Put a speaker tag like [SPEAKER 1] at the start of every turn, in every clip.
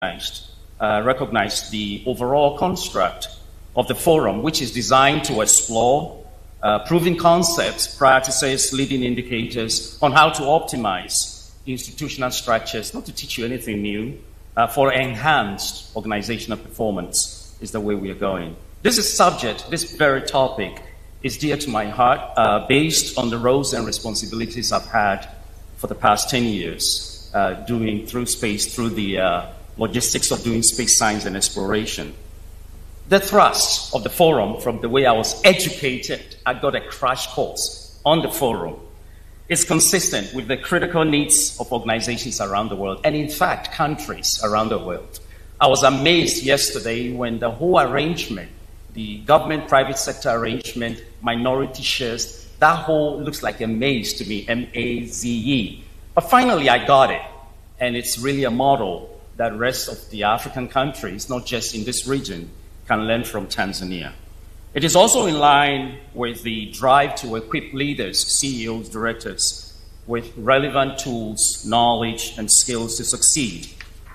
[SPEAKER 1] recognized the overall construct of the forum, which is designed to explore proven concepts, practices, leading indicators on how to optimize institutional structures, not to teach you anything new, for enhanced organizational performance is the way we are going. This very topic is dear to my heart based on the roles and responsibilities I've had for the past 10 years through the logistics of doing space science and exploration. The thrust of the forum, from the way I was educated, I got a crash course on the forum, is consistent with the critical needs of organizations around the world, and in fact, countries around the world. I was amazed yesterday when the whole arrangement, the government-private sector arrangement, minority shares, that whole looks like a maze to me, M-A-Z-E. But finally, I got it, and it's really a model that the rest of the African countries, not just in this region, can learn from Tanzania. It is also in line with the drive to equip leaders, CEOs, directors, with relevant tools, knowledge, and skills to succeed,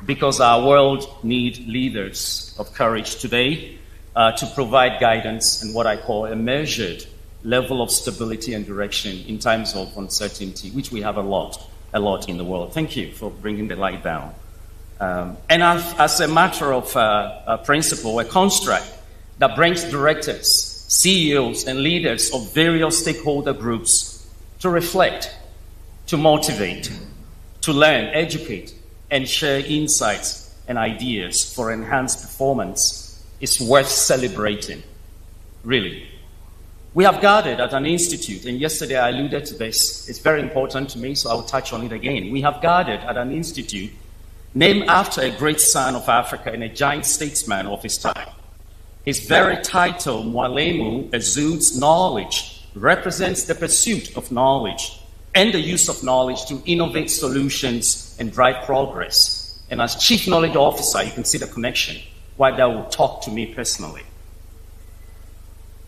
[SPEAKER 1] because our world needs leaders of courage today to provide guidance and what I call a measured level of stability and direction in times of uncertainty, which we have a lot in the world. Thank you for bringing the light down. And as a matter of principle, a construct that brings directors, CEOs, and leaders of various stakeholder groups to reflect, to motivate, to learn, educate, and share insights and ideas for enhanced performance is worth celebrating, really. We have gathered at an institute, and yesterday I alluded to this. It's very important to me, so I'll touch on it again. We have gathered at an institute named after a great son of Africa and a giant statesman of his time. His very title, Mwalimu, exudes knowledge, represents the pursuit of knowledge and the use of knowledge to innovate solutions and drive progress. And as Chief Knowledge Officer, you can see the connection, why that will talk to me personally.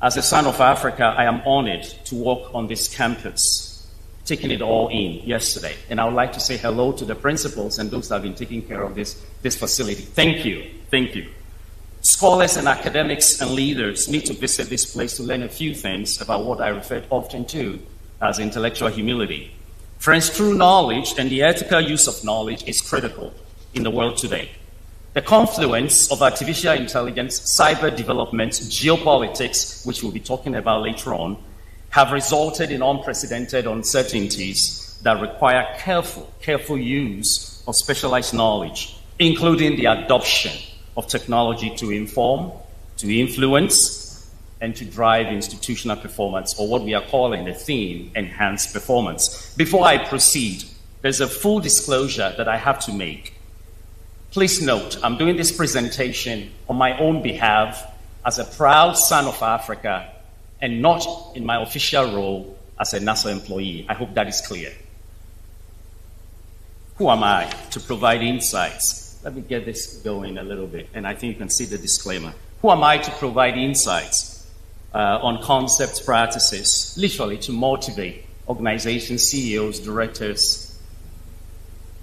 [SPEAKER 1] As a son of Africa, I am honored to walk on this campus, taking it all in yesterday. And I would like to say hello to the principals and those that have been taking care of this facility. Thank you. Thank you. Scholars and academics and leaders need to visit this place to learn a few things about what I refer often to as intellectual humility. Friends, true knowledge and the ethical use of knowledge is critical in the world today. The confluence of artificial intelligence, cyber developments, geopolitics, which we'll be talking about later on, have resulted in unprecedented uncertainties that require careful use of specialized knowledge, including the adoption of technology to inform, to influence, and to drive institutional performance, or what we are calling the theme, enhanced performance. Before I proceed, there's a full disclosure that I have to make. Please note, I'm doing this presentation on my own behalf as a proud son of Africa and not in my official role as a NASA employee. I hope that is clear. Who am I to provide insights? Let me get this going a little bit, and I think you can see the disclaimer. Who am I to provide insights on concepts, practices, literally to motivate organizations, CEOs, directors,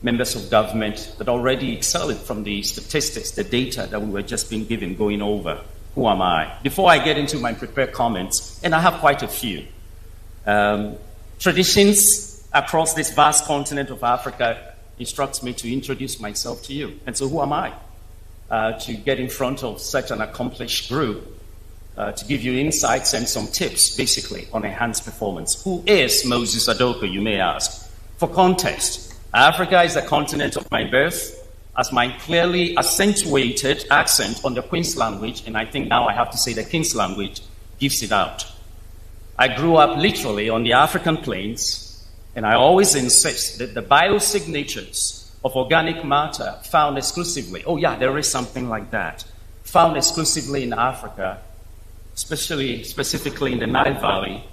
[SPEAKER 1] members of government that already excel from the statistics, the data that we were just being given going over? Who am I? Before I get into my prepared comments, and I have quite a few, traditions across this vast continent of Africa instructs me to introduce myself to you. And so who am I to get in front of such an accomplished group to give you insights and some tips, basically, on enhanced performance? Who is Moses Adoko, you may ask? For context, Africa is the continent of my birth, as my clearly accentuated accent on the Queen's language, and I think now I have to say the King's language, gives it out. I grew up literally on the African plains, and I always insist that the biosignatures of organic matter found exclusively, oh yeah, there is something like that, found exclusively in Africa, specifically in the Nile Valley,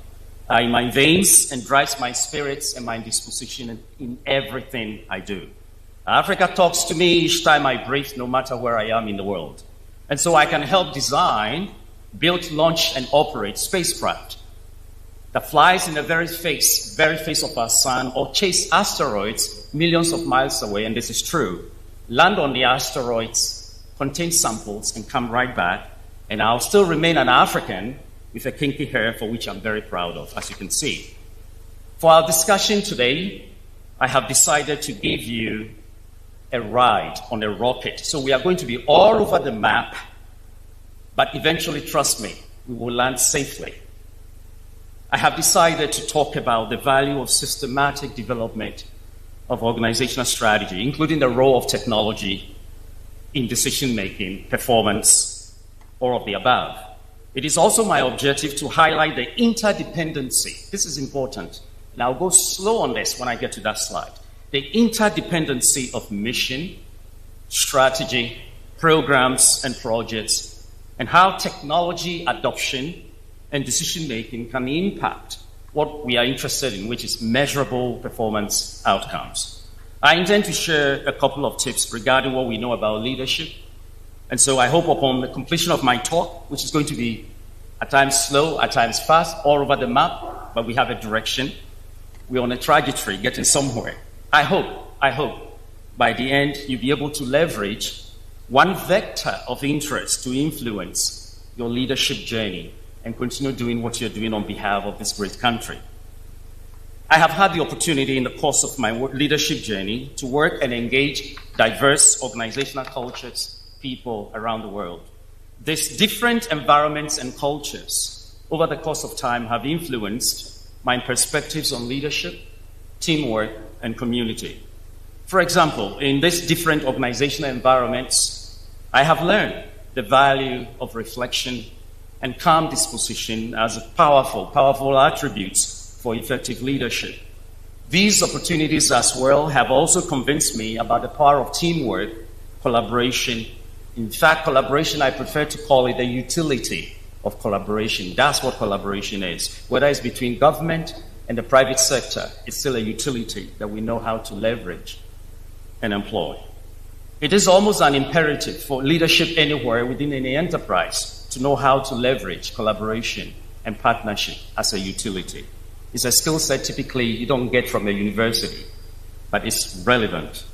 [SPEAKER 1] in my veins, and drives my spirits and my disposition in everything I do. Africa talks to me each time I breathe, no matter where I am in the world. And so I can help design, build, launch, and operate spacecraft that flies in the very face of our sun, or chase asteroids millions of miles away, and this is true, land on the asteroids, contain samples, and come right back, and I'll still remain an African with a kinky hair, for which I'm very proud of, as you can see. For our discussion today, I have decided to give you a ride on a rocket. So we are going to be all over the map, but eventually, trust me, we will land safely. I have decided to talk about the value of systematic development of organizational strategy, including the role of technology in decision-making, performance, or of the above. It is also my objective to highlight the interdependency. This is important. And I'll go slow on this when I get to that slide. The interdependency of mission, strategy, programs, and projects, and how technology adoption and decision-making can impact what we are interested in, which is measurable performance outcomes. I intend to share a couple of tips regarding what we know about leadership. And so I hope upon the completion of my talk, which is going to be at times slow, at times fast, all over the map, but we have a direction. We're on a trajectory, getting somewhere. I hope by the end you'll be able to leverage one vector of interest to influence your leadership journey and continue doing what you're doing on behalf of this great country. I have had the opportunity in the course of my leadership journey to work and engage diverse organizational cultures, people around the world. These different environments and cultures over the course of time have influenced my perspectives on leadership, teamwork, and community. For example, in these different organizational environments, I have learned the value of reflection and calm disposition as powerful attributes for effective leadership. These opportunities as well have also convinced me about the power of teamwork, collaboration. In fact, collaboration, I prefer to call it the utility of collaboration. That's what collaboration is. Whether it's between government and the private sector, it's still a utility that we know how to leverage and employ. It is almost an imperative for leadership anywhere within any enterprise to know how to leverage collaboration and partnership as a utility. It's a skill set typically you don't get from a university, but it's relevant.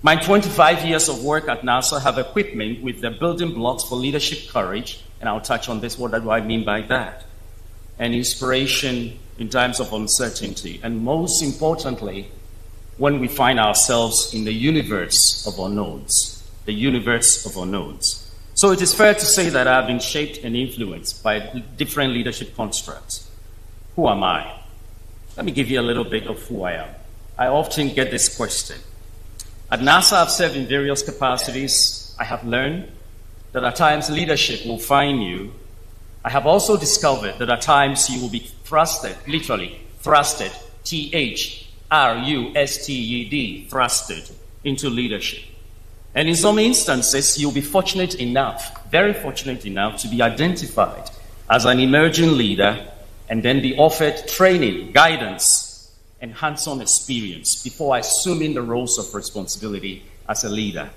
[SPEAKER 1] My 25 years of work at NASA have equipped me with the building blocks for leadership courage, and I'll touch on this, what do I mean by that, and inspiration in times of uncertainty, and most importantly, when we find ourselves in the universe of unknowns, the universe of unknowns. So it is fair to say that I've been shaped and influenced by different leadership constructs. Who am I? Let me give you a little bit of who I am. I often get this question. At NASA, I've served in various capacities. I have learned that at times leadership will find you. I have also discovered that at times you will be thrusted, literally thrusted, T-H-R-U-S-T-E-D, thrusted into leadership. And in some instances, you'll be fortunate enough, very fortunate enough, to be identified as an emerging leader and then be offered training, guidance, and hands-on experience before assuming the roles of responsibility as a leader.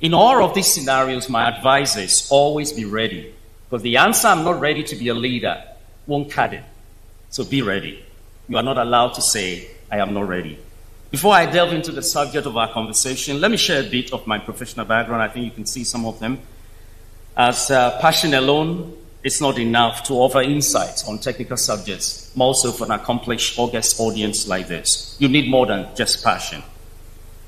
[SPEAKER 1] In all of these scenarios, my advice is always be ready, because the answer, I'm not ready to be a leader, won't cut it. So be ready. You are not allowed to say, I am not ready. Before I delve into the subject of our conversation, let me share a bit of my professional background. I think you can see some of them. As passion alone is not enough to offer insights on technical subjects, more so for an accomplished august audience like this. You need more than just passion.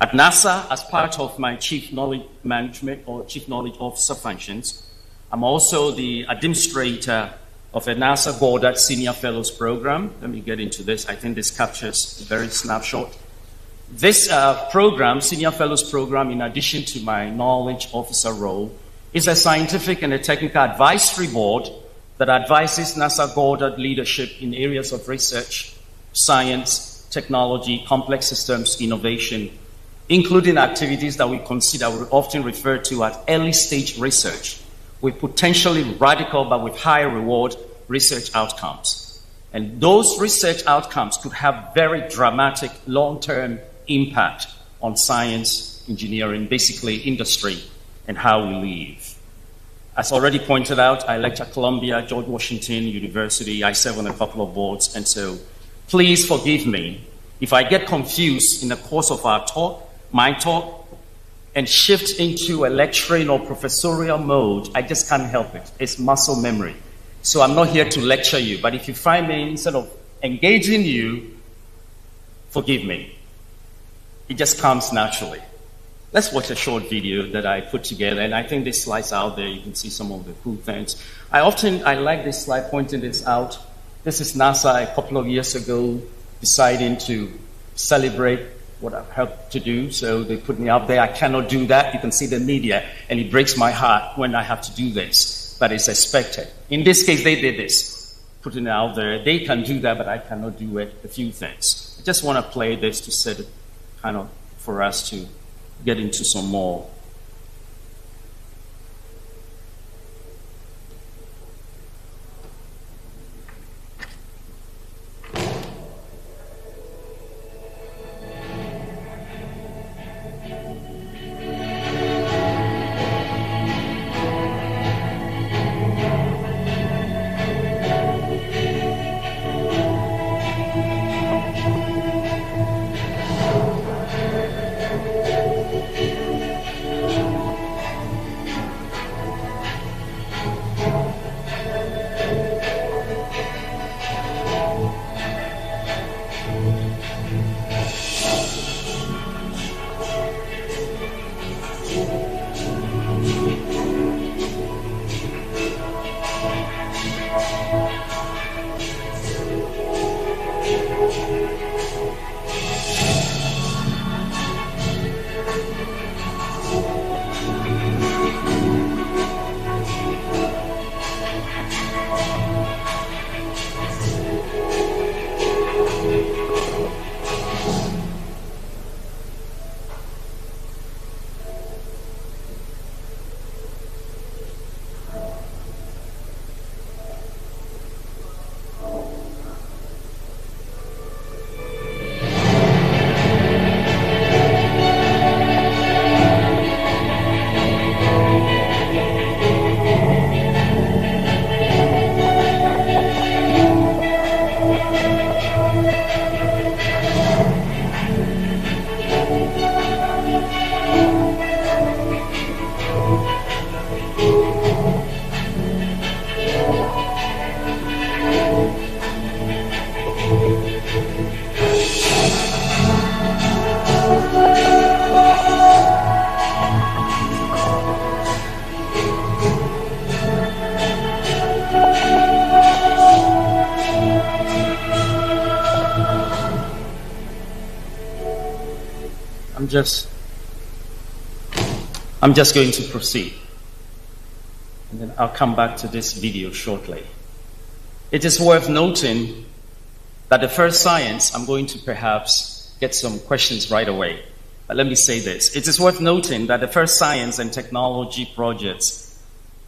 [SPEAKER 1] At NASA, as part of my Chief Knowledge Management or Chief Knowledge Officer functions, I'm also the administrator of a NASA Goddard Senior Fellows Program. Let me get into this. I think this captures a very snapshot. This program, Senior Fellows Program, in addition to my knowledge officer role, is a scientific and a technical advisory board that advises NASA Goddard leadership in areas of research, science, technology, complex systems, innovation, including activities that we consider, we often refer to as early stage research, with potentially radical but with high reward research outcomes. And those research outcomes could have very dramatic long-term impact on science, engineering, basically industry, and how we live. As already pointed out, I lecture at Columbia, George Washington University. I serve on a couple of boards, and so please forgive me if I get confused in the course of our talk, my talk, and shift into a lecturing or professorial mode, I just can't help it. It's muscle memory. So I'm not here to lecture you, but if you find me instead of engaging you, forgive me. It just comes naturally. Let's watch a short video that I put together, and I think this slide's out there. You can see some of the cool things. I like this slide, pointing this out. This is NASA a couple of years ago deciding to celebrate what I've helped to do, so they put me up there. I cannot do that. You can see the media, and it breaks my heart when I have to do this, but it's expected. In this case, they did this, putting it out there. They can do that, but I cannot do it. A few things. I just want to play this to set it kind of for us to get into some more. I'm just going to proceed, and then I'll come back to this video shortly. It is worth noting that the first science, I'm going to perhaps get some questions right away, but let me say this. It is worth noting that the first science and technology projects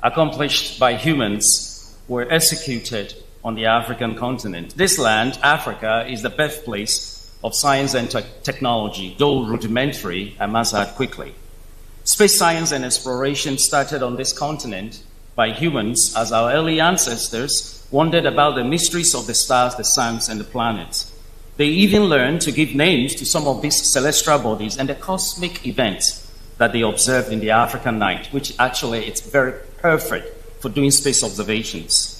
[SPEAKER 1] accomplished by humans were executed on the African continent. This land, Africa, is the birthplace of science and technology, though rudimentary, I must add quickly. Space science and exploration started on this continent by humans as our early ancestors wondered about the mysteries of the stars, the suns, and the planets. They even learned to give names to some of these celestial bodies and the cosmic events that they observed in the African night, which actually it's very perfect for doing space observations.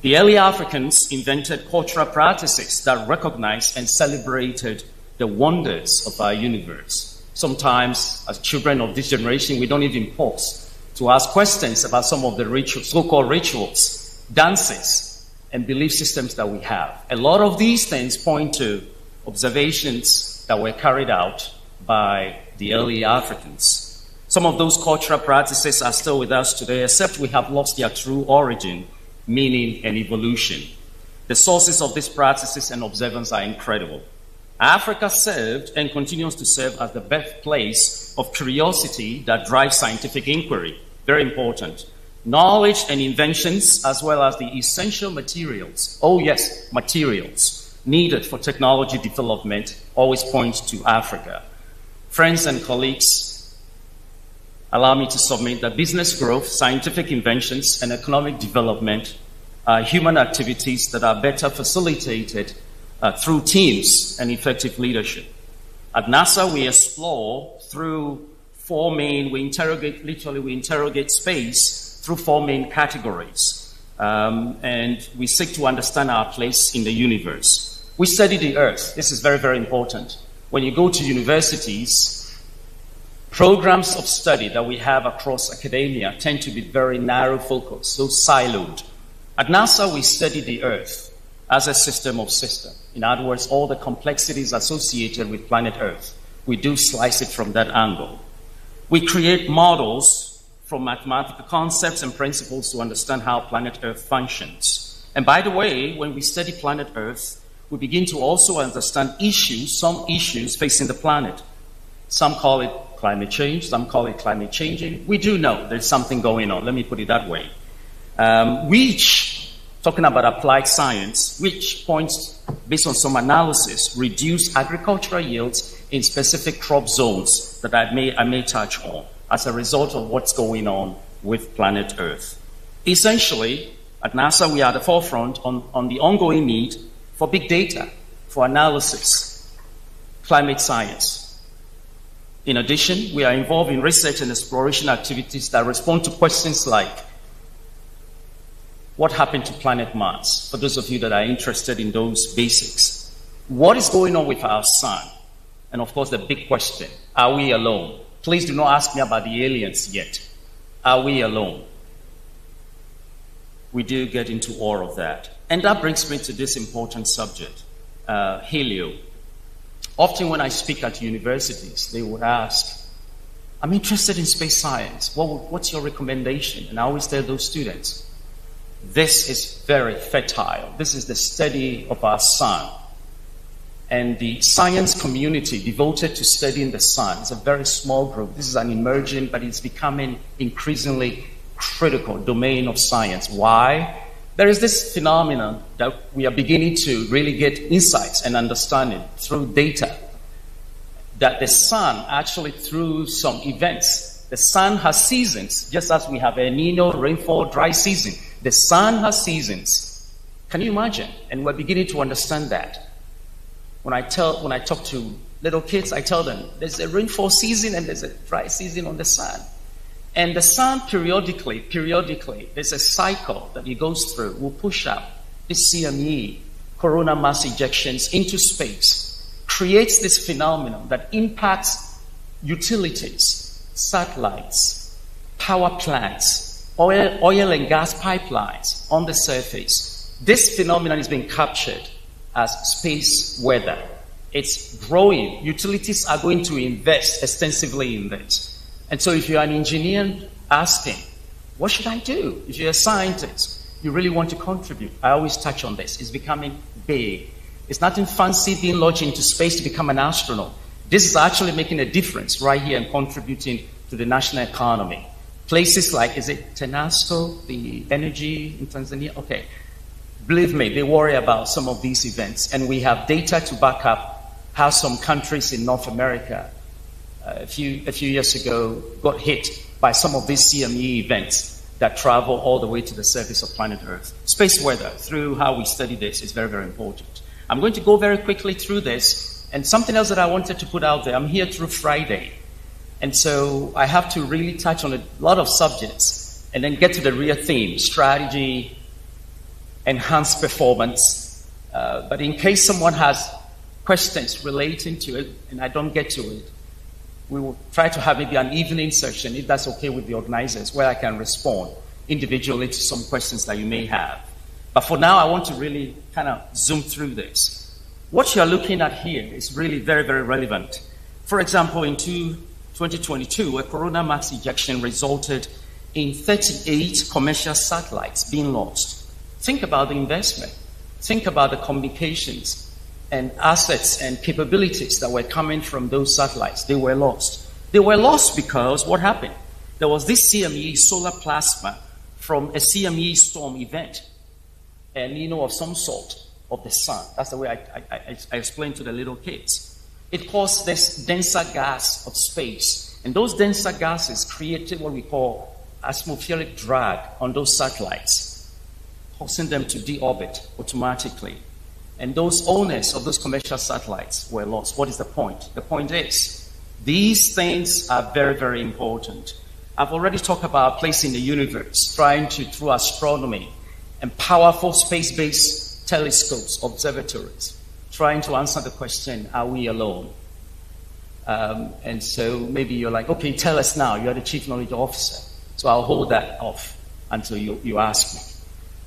[SPEAKER 1] The early Africans invented cultural practices that recognized and celebrated the wonders of our universe. Sometimes, as children of this generation, we don't even pause to ask questions about some of the rituals, so-called rituals, dances, and belief systems that we have. A lot of these things point to observations that were carried out by the early Africans. Some of those cultural practices are still with us today, except we have lost their true origin, meaning, and evolution. The sources of these practices and observance are incredible. Africa served and continues to serve as the birthplace of curiosity that drives scientific inquiry. Very important. Knowledge and inventions, as well as the essential materials, oh yes, materials, needed for technology development, always point to Africa. Friends and colleagues, allow me to submit that business growth, scientific inventions, and economic development are human activities that are better facilitated through teams and effective leadership. At NASA, we explore through we interrogate space through 4 main categories. And we seek to understand our place in the universe. We study the earth. This is very, very important. When you go to universities, programs of study that we have across academia tend to be very narrow focused, so siloed. At NASA, we study the earth as a system of systems. In other words, all the complexities associated with planet Earth. We do slice it from that angle. We create models from mathematical concepts and principles to understand how planet Earth functions. And by the way, when we study planet Earth, we begin to also understand some issues facing the planet. Some call it climate change, some call it climate changing. We do know there's something going on, let me put it that way. Talking about applied science, which points, based on some analysis, reduce agricultural yields in specific crop zones that I may touch on as a result of what's going on with planet Earth. Essentially, at NASA, we are at the forefront on the ongoing need for big data, for analysis, climate science. In addition, we are involved in research and exploration activities that respond to questions like, what happened to planet Mars? For those of you that are interested in those basics. What is going on with our sun? And of course, the big question, are we alone? Please do not ask me about the aliens yet. Are we alone? We do get into all of that. And that brings me to this important subject, helium. Often when I speak at universities, they would ask, I'm interested in space science. What's your recommendation? And I always tell those students, this is very fertile. This is the study of our sun. And the science community devoted to studying the sun is a very small group. This is an emerging, but it's becoming increasingly critical domain of science. Why? There is this phenomenon that we are beginning to really get insights and understanding through data. That the sun, actually through some events, the sun has seasons, just as we have a El Nino, rainfall, dry season. The sun has seasons. Can you imagine? And we're beginning to understand that. When I talk to little kids, I tell them there's a rainfall season and there's a dry season on the sun. And the sun periodically, there's a cycle that it goes through, will push out this CME, coronal mass ejections, into space, creates this phenomenon that impacts utilities, satellites, power plants, oil and gas pipelines on the surface. This phenomenon is being captured as space weather. It's growing. Utilities are going to invest extensively in this. And so if you're an engineer asking, what should I do? If you're a scientist, you really want to contribute. I always touch on this. It's becoming big. It's nothing fancy being launched into space to become an astronaut. This is actually making a difference right here and contributing to the national economy. Places like, is it Tenasco, the energy in Tanzania? Okay. Believe me, they worry about some of these events. And we have data to back up how some countries in North America a few years ago got hit by some of these CME events that travel all the way to the surface of planet Earth. Space weather, through how we study this, is very, very important. I'm going to go very quickly through this. And something else that I wanted to put out there, I'm here through Friday. And so I have to really touch on a lot of subjects and then get to the real theme, strategy, enhanced performance. But in case someone has questions relating to it and I don't get to it, we will try to have maybe an evening session, if that's okay with the organizers, where I can respond individually to some questions that you may have. But for now, I want to really kind of zoom through this. What you're looking at here is really very, very relevant. For example, in 2022, a coronal mass ejection resulted in 38 commercial satellites being lost. Think about the investment. Think about the communications and assets and capabilities that were coming from those satellites. They were lost. They were lost because what happened? There was this CME, solar plasma, from a CME storm event, and of some sort of the sun. That's the way I explained to the little kids. It caused this denser gas of space, and those denser gases created what we call atmospheric drag on those satellites, causing them to deorbit automatically. And those owners of those commercial satellites were lost. What is the point? The point is, These things are very, very important. I've already talked about our place in the universe, trying to, through astronomy and powerful space-based telescopes, observatories, trying to answer the question, are we alone? And so maybe you're like, okay, tell us now. You're the Chief Knowledge Officer. So I'll hold that off until you ask me.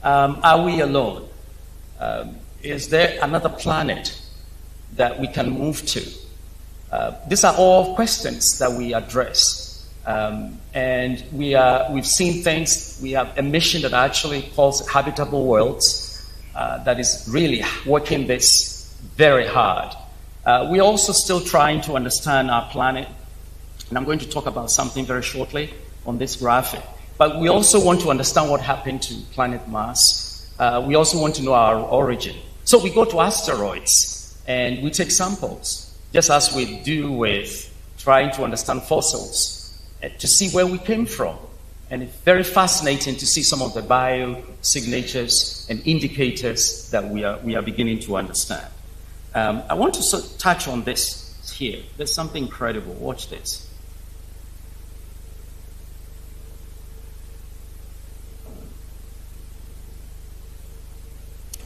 [SPEAKER 1] Are we alone? Is there another planet that we can move to? These are all questions that we address. And we've seen things. We have a mission that actually calls Habitable Worlds that is really working this very hard. We're also still trying to understand our planet. And I'm going to talk about something very shortly on this graphic. But we also want to understand what happened to planet Mars. We also want to know our origin. So we go to asteroids and we take samples, just as we do with trying to understand fossils, to see where we came from. And it's very fascinating to see some of the biosignatures and indicators that we are beginning to understand. I want to touch on this here. There's something incredible. Watch this.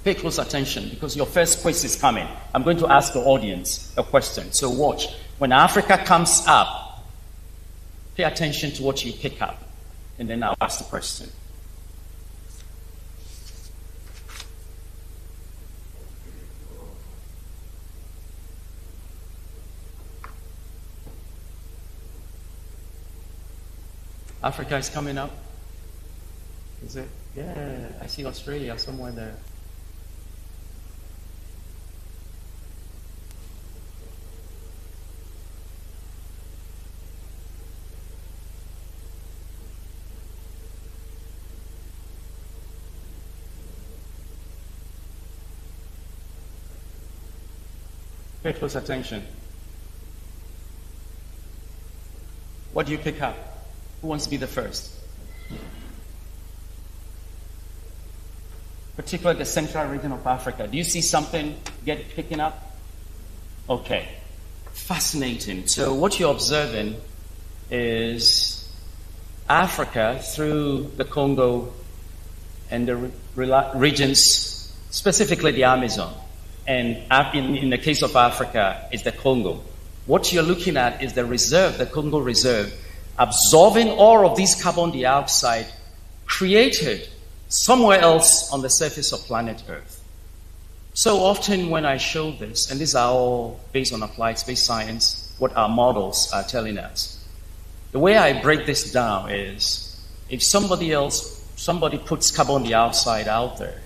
[SPEAKER 1] Pay close attention because your first quiz is coming. I'm going to ask the audience a question. So watch. When Africa comes up, pay attention to what you pick up. And then I'll ask the question. Africa is coming up. Is it? Yeah, I see Australia somewhere there. Pay close attention. What do you pick up? Who wants to be the first? Particularly the central region of Africa. Do you see something picking up? Okay. Fascinating. So what you're observing is Africa through the Congo and the regions, specifically the Amazon. And in the case of Africa, it's the Congo. What you're looking at is the reserve, the Congo Reserve, absorbing all of this carbon dioxide created somewhere else on the surface of planet Earth. So often when I show this, and these are all based on applied space science, what our models are telling us, the way I break this down is if somebody puts carbon dioxide out there,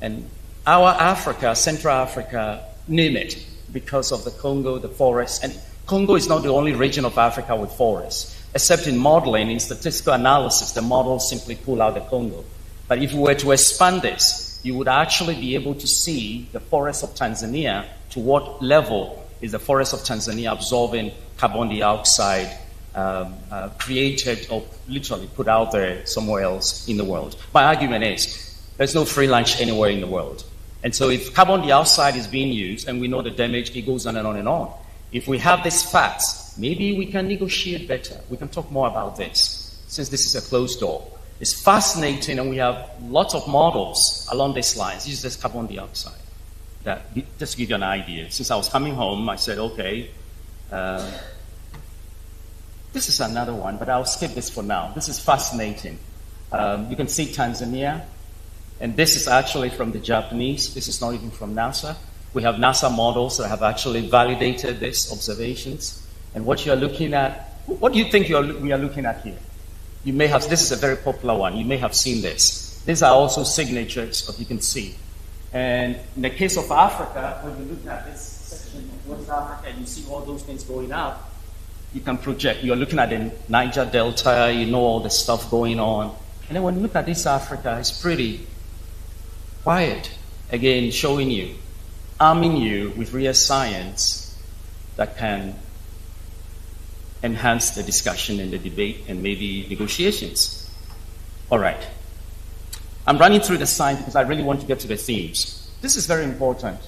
[SPEAKER 1] and our Africa, Central Africa, name it, because of the Congo, the forests, and Congo is not the only region of Africa with forests, except in modeling, in statistical analysis, the models simply pull out the Congo. But if we were to expand this, you would actually be able to see the forests of Tanzania, to what level is the forest of Tanzania absorbing carbon dioxide created or literally put out there somewhere else in the world. My argument is, there's no free lunch anywhere in the world. And so if carbon dioxide is being used, and we know the damage, it goes on and on and on. If we have these facts, maybe we can negotiate better. We can talk more about this, since this is a closed door. It's fascinating, and we have lots of models along these lines. This is just carbon dioxide. Just to give you an idea. Since I was coming home, I said, okay, this is another one, but I'll skip this for now. This is fascinating. You can see Tanzania, and this is actually from the Japanese. This is not even from NASA. We have NASA models that have actually validated these observations. And what you're looking at, what do you think we are looking at here? You may have, this is a very popular one. You may have seen this. These are also signatures that you can see. And in the case of Africa, when you look at this section of West Africa and you see all those things going out, you can project. You're looking at the Niger Delta, you know all the stuff going on. And then when you look at this Africa, it's pretty quiet. Again, showing you, arming you with real science that can enhance the discussion and the debate and maybe negotiations. All right. I'm running through the science because I really want to get to the themes. This is very important.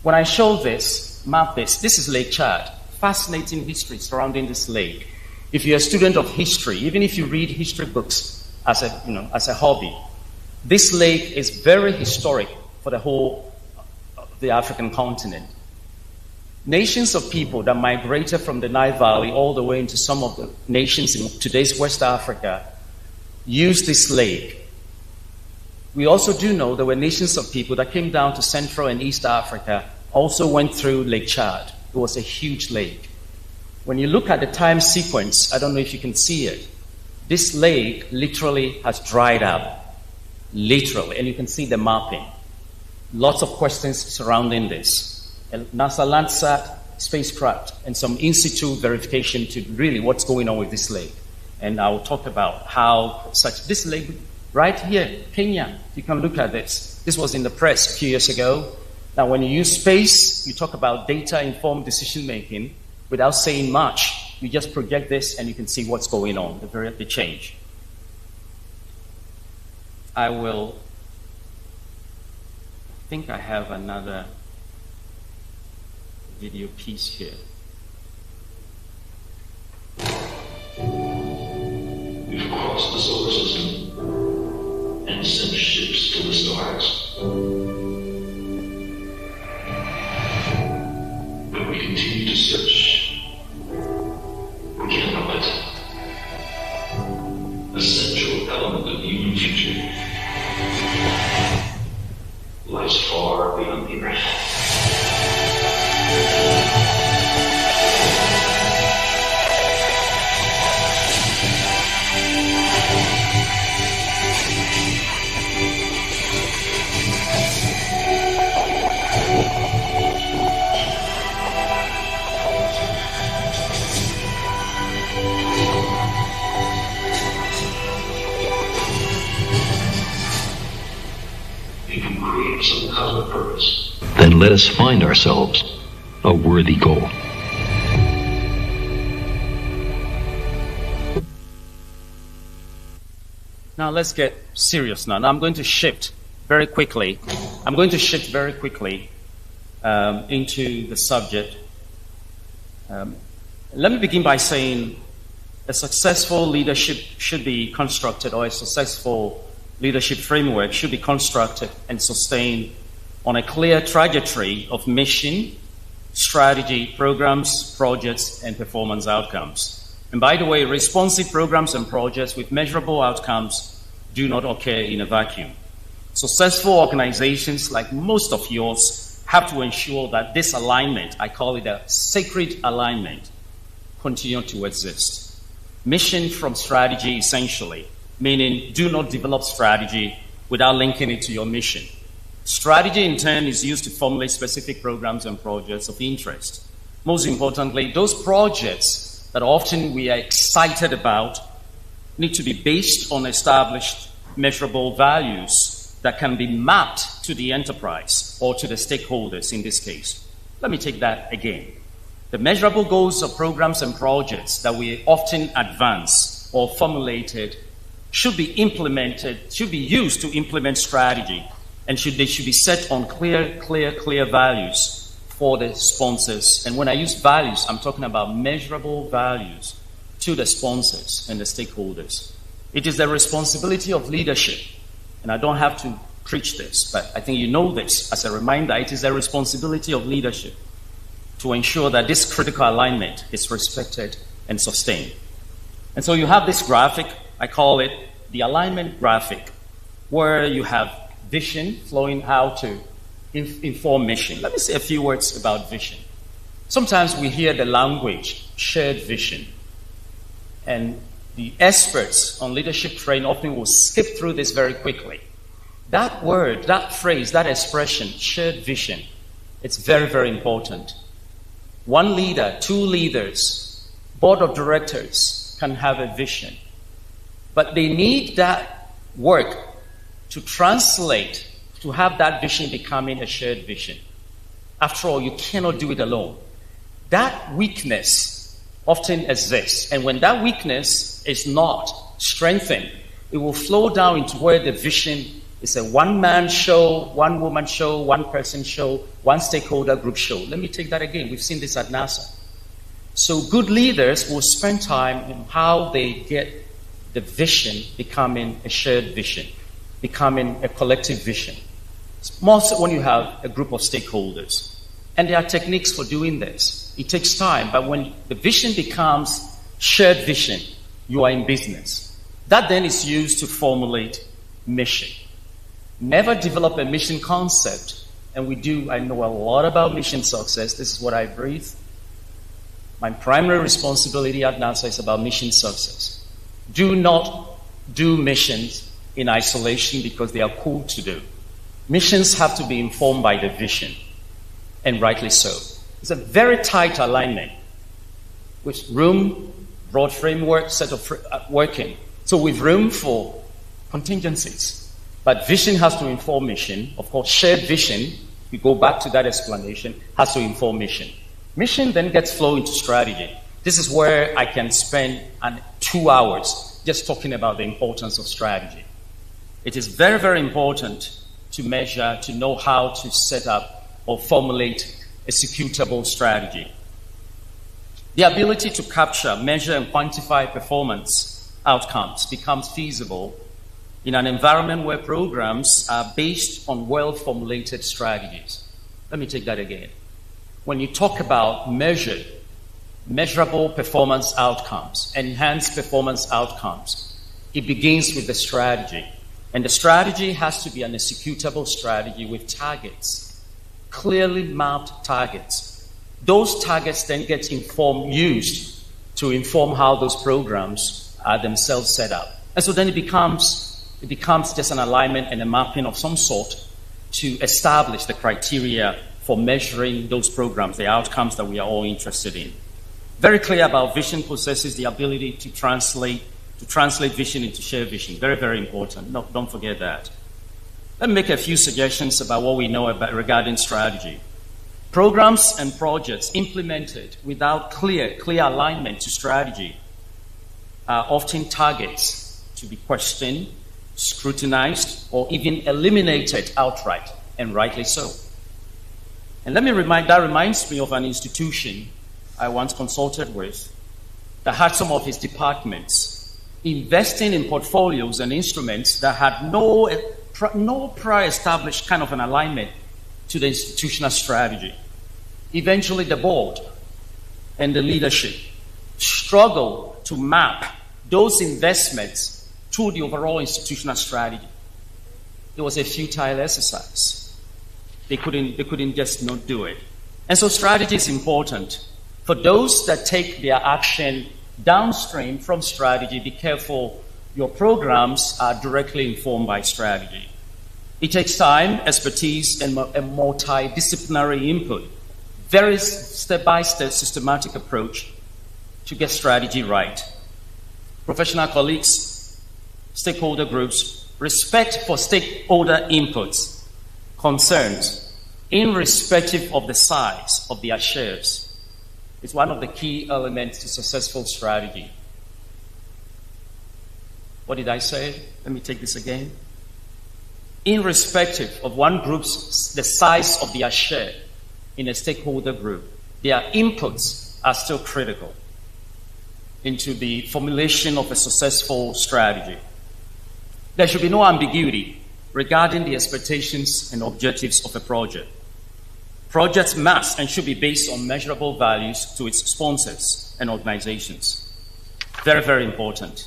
[SPEAKER 1] When I show this, map this, this is Lake Chad, fascinating history surrounding this lake. If you're a student of history, even if you read history books as a hobby, this lake is very historic for the whole of the African continent. Nations of people that migrated from the Nile Valley all the way into some of the nations in today's West Africa used this lake. We also do know there were nations of people that came down to Central and East Africa, also went through Lake Chad. It was a huge lake. When you look at the time sequence, I don't know if you can see it, this lake literally has dried up. Literally. And you can see the mapping. Lots of questions surrounding this. A NASA Landsat spacecraft and some in-situ verification to really what's going on with this lake. And I'll talk about how this lake right here, Kenya, you can look at this. This was in the press a few years ago. Now, when you use space, you talk about data-informed decision-making without saying much. You just project this and you can see what's going on, the change. I think I have another video piece here.
[SPEAKER 2] We've crossed the solar system and sent ships to the stars. But we continue to search. We can't help it. A central element of the human future lies far beyond the earth. Some cosmic purpose. Then let us find ourselves a worthy goal.
[SPEAKER 1] Now let's get serious now. I'm going to shift very quickly. Into the subject. Let me begin by saying a successful leadership should be constructed, or a successful leadership framework should be constructed and sustained on a clear trajectory of mission, strategy, programs, projects, and performance outcomes. And by the way, responsive programs and projects with measurable outcomes do not occur in a vacuum. Successful organizations, like most of yours, have to ensure that this alignment, I call it a sacred alignment, continue to exist. Mission from strategy, essentially, meaning do not develop strategy without linking it to your mission. Strategy, in turn, is used to formulate specific programs and projects of interest. Most importantly, those projects that often we are excited about need to be based on established measurable values that can be mapped to the enterprise or to the stakeholders in this case. Let me take that again. The measurable goals of programs and projects that we often advance or formulated should be implemented, should be used to implement strategy, and they should be set on clear values for the sponsors. And when I use values, I'm talking about measurable values to the sponsors and the stakeholders. It is the responsibility of leadership, and I don't have to preach this, but I think you know this as a reminder, it is the responsibility of leadership to ensure that this critical alignment is respected and sustained. And so you have this graphic, I call it the alignment graphic, where you have vision flowing how to inform mission. Let me say a few words about vision. Sometimes we hear the language, shared vision, and the experts on leadership training often will skip through this very quickly. That word, that phrase, that expression, shared vision, it's very important. One leader, two leaders, board of directors can have a vision. But they need that work to translate, to have that vision becoming a shared vision. After all, you cannot do it alone. That weakness often exists. And when that weakness is not strengthened, it will flow down into where the vision is a one-man show, one-woman show, one-person show, one stakeholder group show. Let me take that again. We've seen this at NASA. So good leaders will spend time on how they get the vision becoming a shared vision, becoming a collective vision. It's most when you have a group of stakeholders. And there are techniques for doing this. It takes time, but when the vision becomes shared vision, you are in business. That then is used to formulate mission. Never develop a mission concept. And I know a lot about mission success. This is what I breathe. My primary responsibility at NASA is about mission success. Do not do missions in isolation because they are cool to do. Missions have to be informed by the vision, and rightly so. It's a very tight alignment with room, broad framework, set of working. So with room for contingencies. But vision has to inform mission. Of course, shared vision, we go back to that explanation, has to inform mission. Mission then gets flow into strategy. This is where I can spend 2 hours just talking about the importance of strategy. It is very, very important to measure, to know how to set up or formulate executable strategy. The ability to capture, measure, and quantify performance outcomes becomes feasible in an environment where programs are based on well-formulated strategies. Let me take that again. When you talk about measurable performance outcomes, enhanced performance outcomes, it begins with the strategy. And the strategy has to be an executable strategy with targets, clearly mapped targets. Those targets then get used to inform how those programs are themselves set up. And so then it becomes just an alignment and a mapping of some sort to establish the criteria for measuring those programs, the outcomes that we are all interested in. Very clear about vision possesses the ability to translate vision into shared vision. Very, very important. No, don't forget that. Let me make a few suggestions about what we know regarding strategy. Programs and projects implemented without clear alignment to strategy are often targets to be questioned, scrutinized, or even eliminated outright, and rightly so. And that reminds me of an institution I once consulted with that had some of its departments investing in portfolios and instruments that had no prior established kind of an alignment to the institutional strategy. Eventually, the board and the leadership struggled to map those investments to the overall institutional strategy. It was a futile exercise. They couldn't just not do it. And so strategy is important. For those that take their action downstream from strategy, be careful. Your programs are directly informed by strategy. It takes time, expertise, and a multidisciplinary input. Very step-by-step systematic approach to get strategy right. Professional colleagues, stakeholder groups, respect for stakeholder inputs, concerns, irrespective of the size of their shares, is one of the key elements to successful strategy. What did I say? Let me take this again. Irrespective of one group's, the size of their share in a stakeholder group, their inputs are still critical into the formulation of a successful strategy. There should be no ambiguity regarding the expectations and objectives of a project. Projects must and should be based on measurable values to its sponsors and organizations. Very, very important.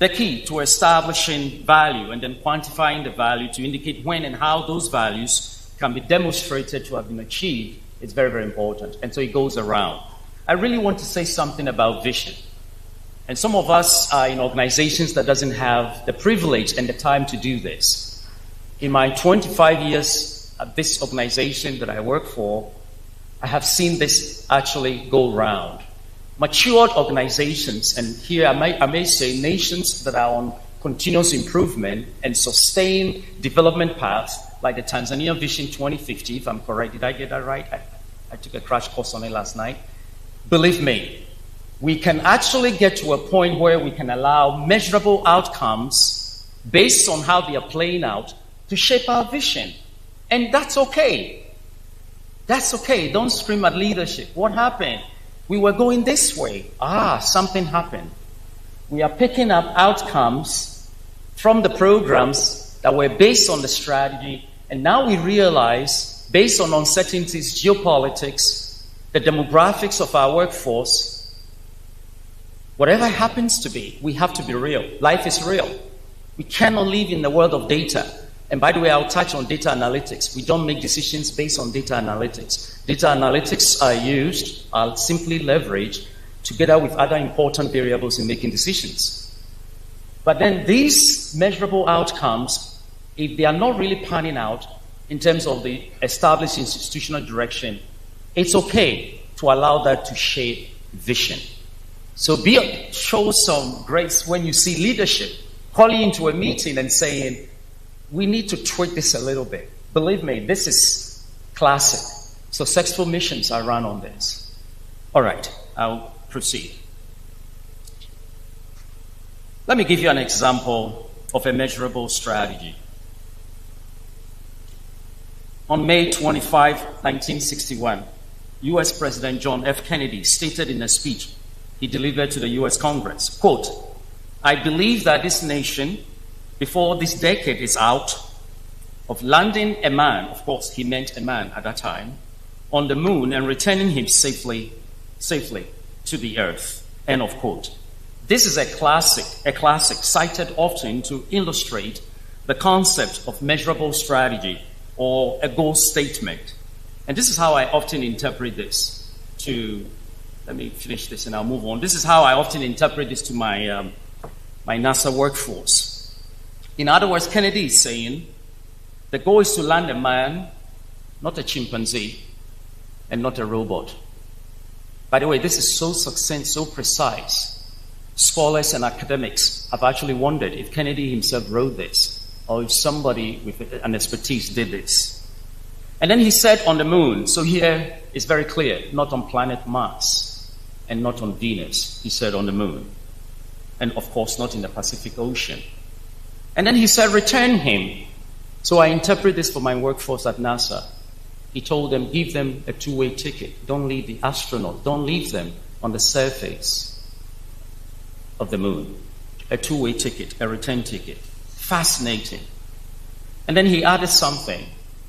[SPEAKER 1] The key to establishing value and then quantifying the value to indicate when and how those values can be demonstrated to have been achieved is very, very important. And so it goes around. I really want to say something about vision. And some of us are in organizations that doesn't have the privilege and the time to do this. In my 25 years at this organization that I work for, I have seen this actually go round. Matured organizations, and here I may say nations that are on continuous improvement and sustained development paths, like the Tanzania Vision 2050, if I'm correct. Did I get that right? I took a crash course on it last night. Believe me, we can actually get to a point where we can allow measurable outcomes based on how they are playing out to shape our vision. And that's okay. That's okay. Don't scream at leadership. What happened? We were going this way. Something happened. We are picking up outcomes from the programs that were based on the strategy, and now we realize, based on uncertainties, geopolitics, the demographics of our workforce, whatever happens to be, we have to be real. Life is real. We cannot live in the world of data. And by the way, I'll touch on data analytics. We don't make decisions based on data analytics. Data analytics are simply leveraged together with other important variables in making decisions. But then these measurable outcomes, if they are not really panning out in terms of the established institutional direction, it's okay to allow that to shape vision. So show some grace when you see leadership calling into a meeting and saying, we need to tweak this a little bit. Believe me, this is classic. Successful missions are run on this. All right, I'll proceed. Let me give you an example of a measurable strategy. On May 25, 1961, U.S. President John F. Kennedy stated in a speech he delivered to the U.S. Congress, quote, "I believe that this nation, before this decade is out, of landing a man," of course he meant a man at that time, "on the moon and returning him safely to the earth," end of quote. This is a classic cited often to illustrate the concept of measurable strategy or a goal statement. And this is how I often interpret this let me finish this and I'll move on. This is how I often interpret this to my NASA workforce. In other words, Kennedy is saying the goal is to land a man, not a chimpanzee, and not a robot. By the way, this is so succinct, so precise. Scholars and academics have actually wondered if Kennedy himself wrote this, or if somebody with an expertise did this. And then he said on the moon, so here it's very clear, not on planet Mars and not on Venus. He said on the moon. And of course not in the Pacific Ocean. And then he said, return him. So I interpret this for my workforce at NASA. He told them, give them a two-way ticket. Don't leave the astronaut. Don't leave them on the surface of the moon. A two-way ticket, a return ticket. Fascinating. And then he added something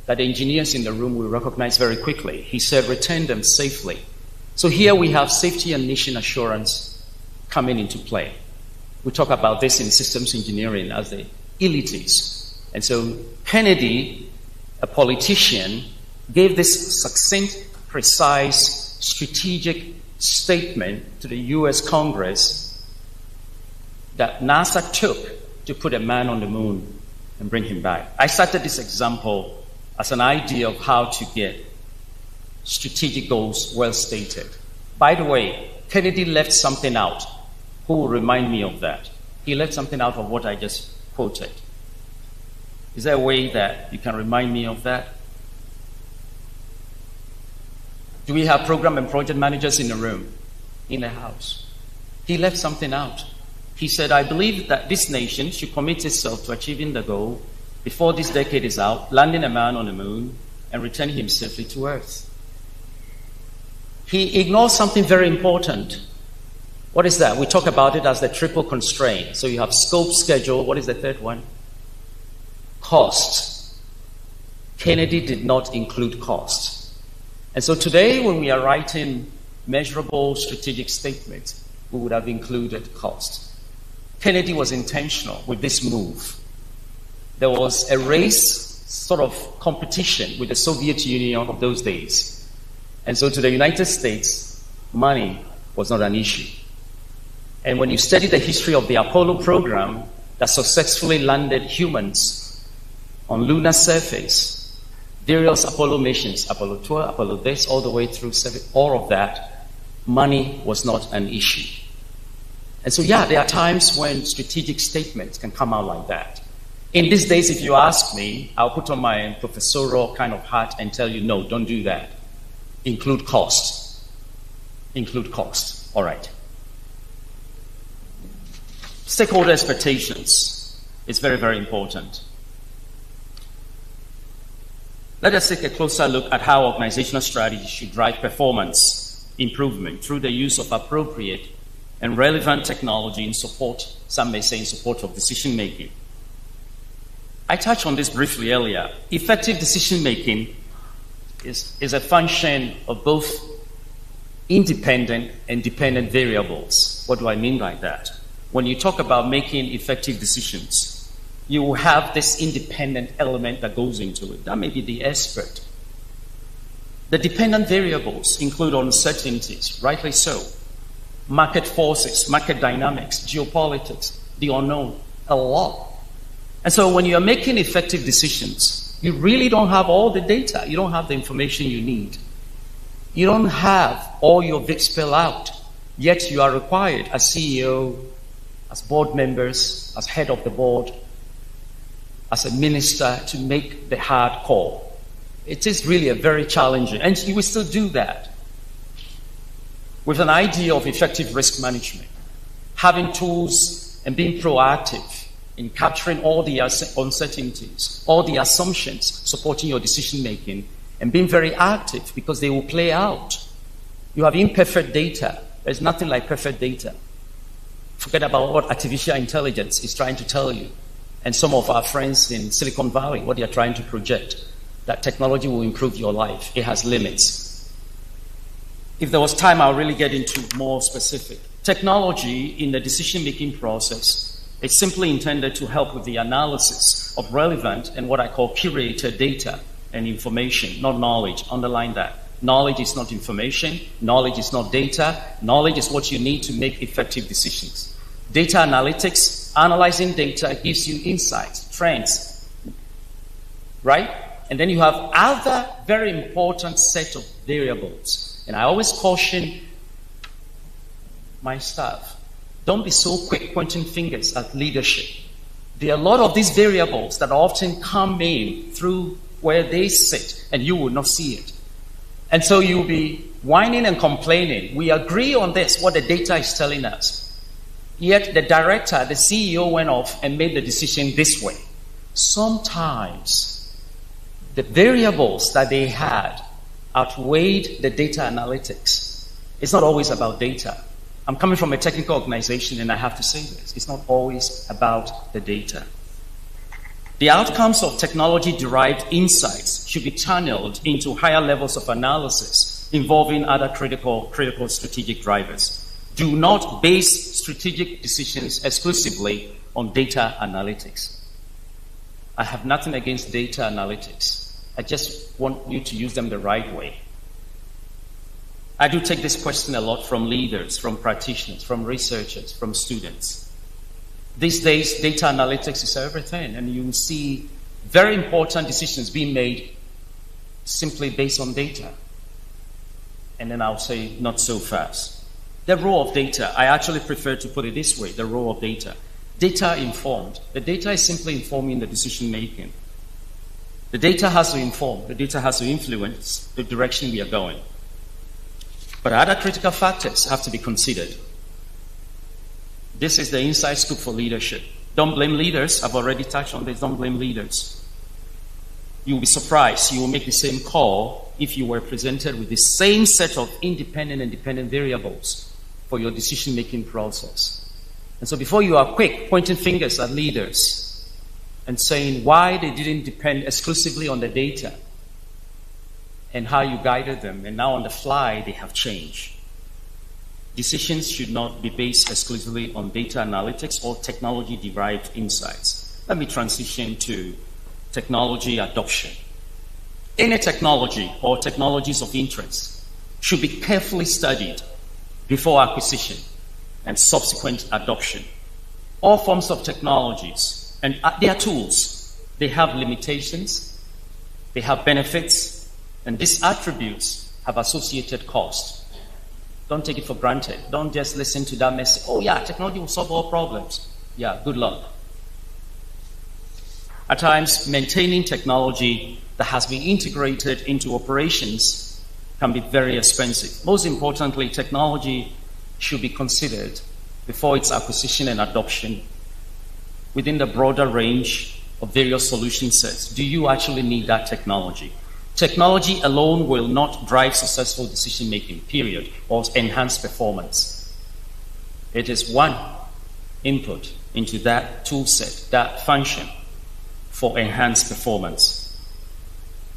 [SPEAKER 1] that the engineers in the room will recognize very quickly. He said, return them safely. So here we have safety and mission assurance coming into play. We talk about this in systems engineering as the elites. And so Kennedy, a politician, gave this succinct, precise, strategic statement to the US Congress that NASA took to put a man on the moon and bring him back. I cited this example as an idea of how to get strategic goals well stated. By the way, Kennedy left something out. Who will remind me of that? He left something out of what I just quoted. Is there a way that you can remind me of that? Do we have program and project managers in the room, in the house? He left something out. He said, I believe that this nation should commit itself to achieving the goal before this decade is out, landing a man on the moon and returning him safely to Earth. He ignores something very important. What is that? We talk about it as the triple constraint. So you have scope, schedule. What is the third one? Cost. Kennedy did not include cost. And so today, when we are writing measurable strategic statements, we would have included cost. Kennedy was intentional with this move. There was a race, sort of competition with the Soviet Union of those days. And so to the United States, money was not an issue. And when you study the history of the Apollo program that successfully landed humans on lunar surface, various Apollo missions, Apollo 12, Apollo this, all the way through 7, all of that, money was not an issue. And so, yeah, there are times when strategic statements can come out like that. In these days, if you ask me, I'll put on my professorial kind of hat and tell you, no, don't do that. Include cost. Include cost. All right. Stakeholder expectations is very, very important. Let us take a closer look at how organizational strategy should drive performance. improvement through the use of appropriate and relevant technology in support, some may say in support of decision-making. I touched on this briefly earlier. Effective decision-making is a function of both independent and dependent variables. What do I mean by that? When you talk about making effective decisions, you will have this independent element that goes into it. That may be the expert. The dependent variables include uncertainties, rightly so, market forces, market dynamics, geopolitics, the unknown, a lot. And so when you're making effective decisions, you really don't have all the data. You don't have the information you need. You don't have all your VIC spell out, yet you are required as CEO, as board members, as head of the board, as a minister to make the hard call. It is really a very challenging, and you will still do that with an idea of effective risk management, having tools and being proactive in capturing all the uncertainties, all the assumptions supporting your decision-making, and being very active because they will play out. You have imperfect data. There's nothing like perfect data. Forget about what artificial intelligence is trying to tell you. And some of our friends in Silicon Valley, what they are trying to project, that technology will improve your life. It has limits. If there was time, I'll really get into more specific. Technology in the decision-making process is simply intended to help with the analysis of relevant and what I call curated data and information, not knowledge. Underline that. Knowledge is not information. Knowledge is not data. Knowledge is what you need to make effective decisions. Data analytics, analyzing data gives you insights, trends, right? And then you have other very important set of variables. And I always caution my staff, don't be so quick pointing fingers at leadership. There are a lot of these variables that often come in through where they sit, and you will not see it. And so you'll be whining and complaining. We agree on this, what the data is telling us. Yet the director, the CEO went off and made the decision this way. Sometimes the variables that they had outweighed the data analytics. It's not always about data. I'm coming from a technical organization and I have to say this. It's not always about the data. The outcomes of technology-derived insights should be channeled into higher levels of analysis involving other critical strategic drivers. Do not base strategic decisions exclusively on data analytics. I have nothing against data analytics. I just want you to use them the right way. I do take this question a lot from leaders, from practitioners, from researchers, from students. These days, data analytics is everything, and you will see very important decisions being made simply based on data. And then I'll say, not so fast. The role of data, I actually prefer to put it this way, the role of data. Data informed. The data is simply informing the decision making. The data has to inform, the data has to influence the direction we are going. But other critical factors have to be considered. This is the inside scoop for leadership. Don't blame leaders. I've already touched on this. Don't blame leaders. You'll be surprised. You will make the same call if you were presented with the same set of independent and dependent variables for your decision-making process. And so before you are quick pointing fingers at leaders and saying why they didn't depend exclusively on the data and how you guided them, and now on the fly they have changed. Decisions should not be based exclusively on data analytics or technology-derived insights. Let me transition to technology adoption. Any technology or technologies of interest should be carefully studied before acquisition and subsequent adoption. All forms of technologies, and they are tools, they have limitations, they have benefits, and these attributes have associated costs. Don't take it for granted. Don't just listen to that message. Oh yeah, technology will solve all problems. Yeah, good luck. At times, maintaining technology that has been integrated into operations can be very expensive. Most importantly, technology should be considered before its acquisition and adoption within the broader range of various solution sets. Do you actually need that technology? Technology alone will not drive successful decision-making, period, or enhance performance. It is one input into that tool set, that function for enhanced performance.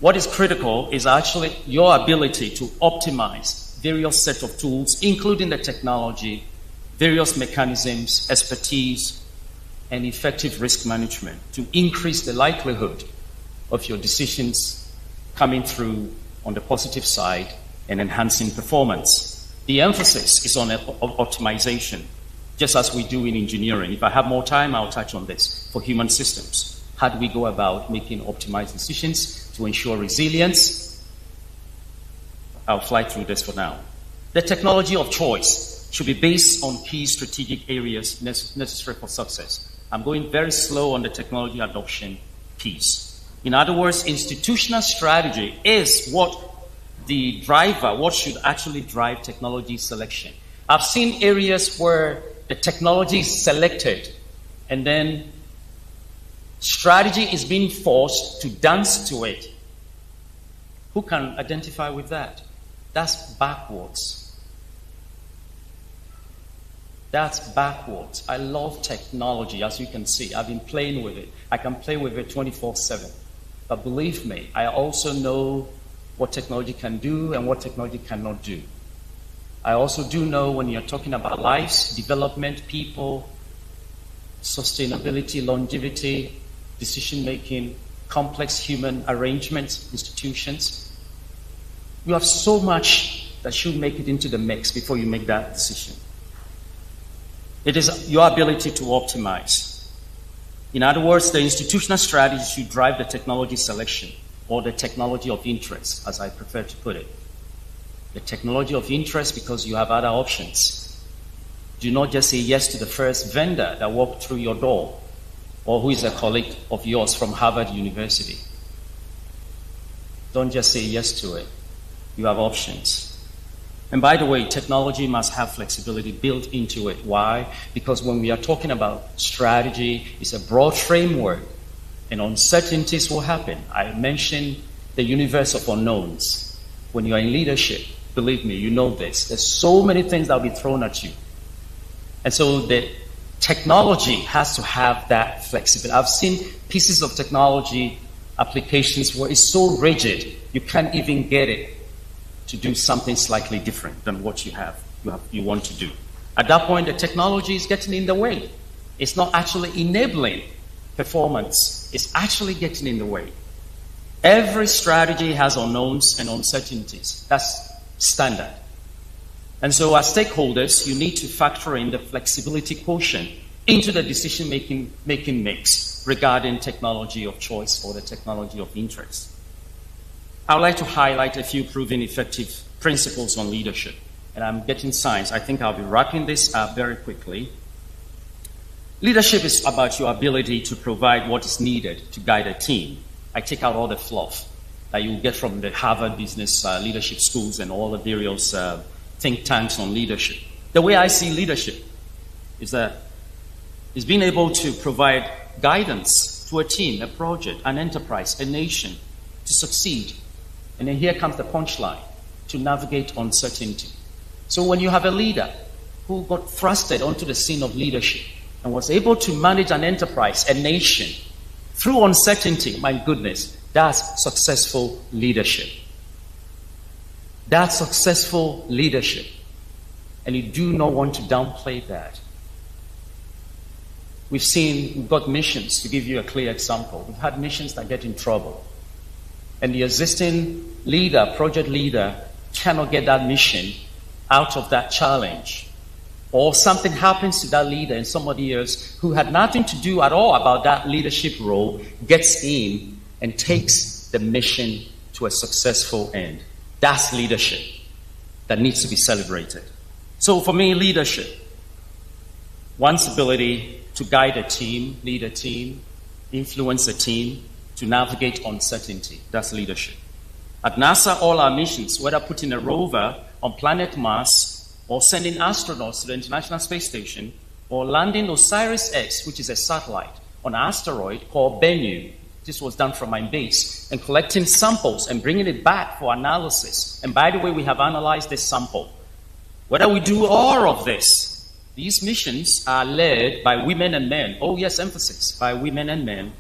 [SPEAKER 1] What is critical is actually your ability to optimize various sets of tools, including the technology, various mechanisms, expertise, and effective risk management to increase the likelihood of your decisions coming through on the positive side and enhancing performance. The emphasis is on optimization, just as we do in engineering. If I have more time, I'll touch on this. For human systems, how do we go about making optimized decisions to ensure resilience? I'll fly through this for now. The technology of choice should be based on key strategic areas necessary for success. I'm going very slow on the technology adoption piece. In other words, institutional strategy is what should actually drive technology selection. I've seen areas where the technology is selected and then strategy is being forced to dance to it. Who can identify with that? That's backwards. That's backwards. I love technology, as you can see. I've been playing with it. I can play with it 24/7. But believe me, I also know what technology can do and what technology cannot do. I also do know when you're talking about lives, development, people, sustainability, longevity, decision-making, complex human arrangements, institutions, you have so much that should make it into the mix before you make that decision. It is your ability to optimize. In other words, the institutional strategy should drive the technology selection, or the technology of interest, as I prefer to put it. The technology of interest because you have other options. Do not just say yes to the first vendor that walked through your door, or who is a colleague of yours from Harvard University. Don't just say yes to it. You have options. And by the way, technology must have flexibility built into it. Why? Because when we are talking about strategy, it's a broad framework, and uncertainties will happen. I mentioned the universe of unknowns. When you are in leadership, believe me, you know this. There's so many things that will be thrown at you. And so the technology has to have that flexibility. I've seen pieces of technology applications where it's so rigid, you can't even get it to do something slightly different than what you want to do. At that point, the technology is getting in the way. It's not actually enabling performance. It's actually getting in the way. Every strategy has unknowns and uncertainties. That's standard. And so as stakeholders, you need to factor in the flexibility quotient into the decision-making mix regarding technology of choice or the technology of interest. I would like to highlight a few proven effective principles on leadership. And I'm getting signs. I think I'll be wrapping this up very quickly. Leadership is about your ability to provide what is needed to guide a team. I take out all the fluff that you get from the Harvard Business Leadership Schools and all the various think tanks on leadership. The way I see leadership is being able to provide guidance to a team, a project, an enterprise, a nation to succeed. And then here comes the punchline, to navigate uncertainty. So when you have a leader who got thrusted onto the scene of leadership and was able to manage an enterprise, a nation, through uncertainty, my goodness, that's successful leadership. That's successful leadership. And you do not want to downplay that. We've got missions, to give you a clear example. We've had missions that get in trouble. And the existing leader, project leader, cannot get that mission out of that challenge. Or something happens to that leader and somebody else who had nothing to do at all about that leadership role gets in and takes the mission to a successful end. That's leadership that needs to be celebrated. So for me, leadership, one's ability to guide a team, lead a team, influence a team, to navigate uncertainty. That's leadership. At NASA, all our missions, whether putting a rover on planet Mars or sending astronauts to the International Space Station or landing OSIRIS-X, which is a satellite, on an asteroid called Bennu, This was done from my base, and collecting samples and bringing it back for analysis. And by the way, we have analyzed this sample. Whether we do all of this, these missions are led by women and men. Oh yes, emphasis, by women and men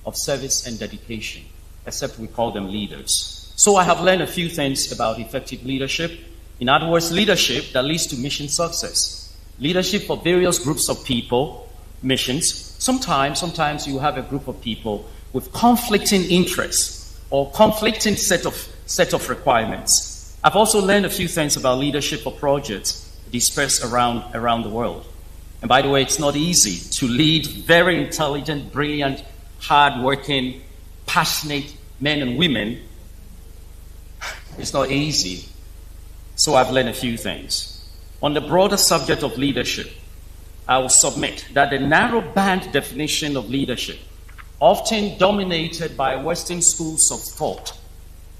[SPEAKER 1] of service and dedication, except we call them leaders. So I have learned a few things about effective leadership. In other words, leadership that leads to mission success. Leadership for various groups of people, missions. Sometimes you have a group of people with conflicting interests or conflicting set of requirements. I've also learned a few things about leadership for projects dispersed around the world. And by the way, it's not easy to lead very intelligent, brilliant, hard-working, passionate men and women. It's not easy. So I've learned a few things. On the broader subject of leadership, I will submit that the narrow band definition of leadership, often dominated by Western schools of thought,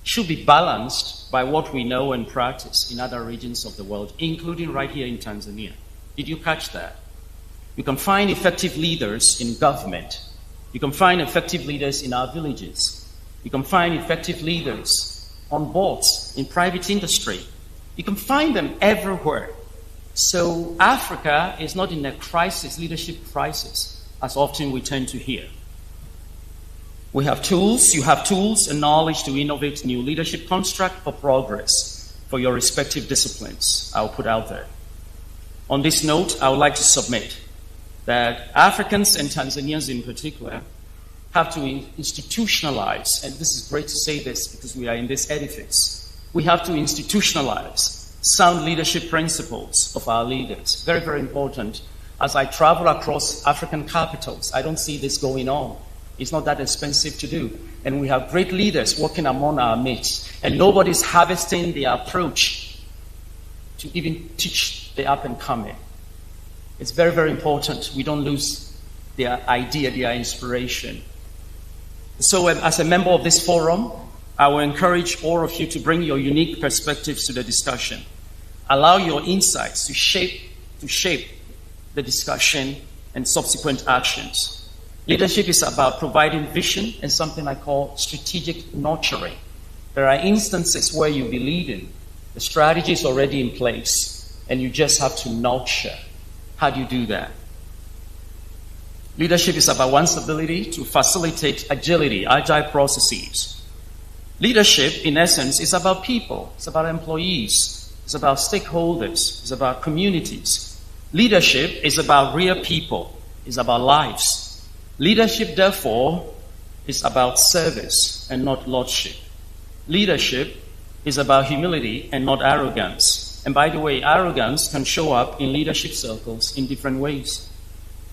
[SPEAKER 1] should be balanced by what we know and practice in other regions of the world, including right here in Tanzania. Did you catch that? You can find effective leaders in government. You can find effective leaders in our villages. You can find effective leaders on boards in private industry. You can find them everywhere. So Africa is not in a crisis, leadership crisis, as often we tend to hear. We have tools, you have tools and knowledge to innovate new leadership construct for progress for your respective disciplines, I'll put out there. On this note, I would like to submit that Africans and Tanzanians in particular have to institutionalize, and this is great to say this because we are in this edifice, we have to institutionalize sound leadership principles of our leaders. Very, very important. As I travel across African capitals, I don't see this going on. It's not that expensive to do. And we have great leaders working among our mates. And nobody's harvesting their approach to even teach the up and coming. It's very, very important we don't lose their idea, their inspiration. So as a member of this forum, I will encourage all of you to bring your unique perspectives to the discussion. Allow your insights to shape the discussion and subsequent actions. Leadership is about providing vision and something I call strategic nurturing. There are instances where you'll be leading. The strategy is already in place, and you just have to nurture. How do you do that? Leadership is about one's ability to facilitate agility, agile processes. Leadership, in essence, is about people. It's about employees. It's about stakeholders. It's about communities. Leadership is about real people. It's about lives. Leadership, therefore, is about service and not lordship. Leadership is about humility and not arrogance. And by the way, arrogance can show up in leadership circles in different ways.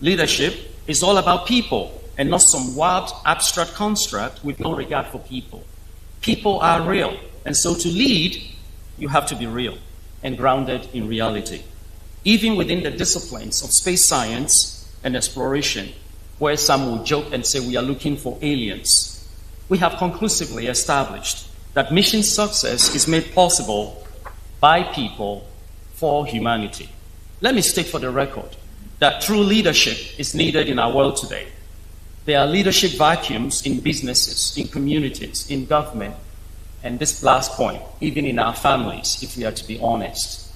[SPEAKER 1] Leadership is all about people and not some wild, abstract construct with no regard for people. People are real, and so to lead, you have to be real and grounded in reality. Even within the disciplines of space science and exploration, where some will joke and say we are looking for aliens, we have conclusively established that mission success is made possible by people for humanity. Let me state for the record that true leadership is needed in our world today. There are leadership vacuums in businesses, in communities, in government, and this last point, even in our families, if we are to be honest.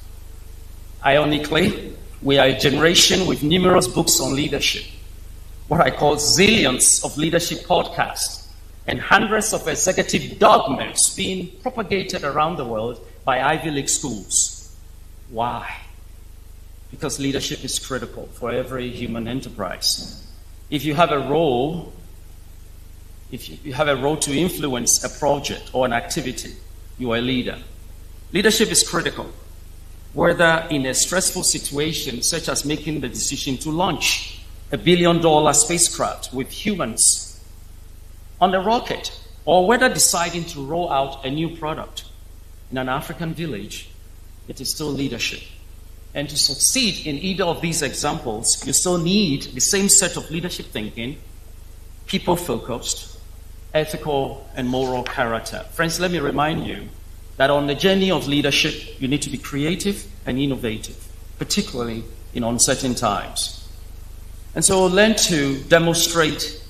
[SPEAKER 1] Ironically, we are a generation with numerous books on leadership, what I call zillions of leadership podcasts, and hundreds of executive dogmas being propagated around the world by Ivy League schools. Why? Because leadership is critical for every human enterprise. If you have a role, to influence a project or an activity, you are a leader. Leadership is critical, whether in a stressful situation such as making the decision to launch $1 billion spacecraft with humans on a rocket, or whether deciding to roll out a new product in an African village, it is still leadership. And to succeed in either of these examples, you still need the same set of leadership thinking, people-focused, ethical, and moral character. Friends, let me remind you that on the journey of leadership, you need to be creative and innovative, particularly in uncertain times. And so learn to demonstrate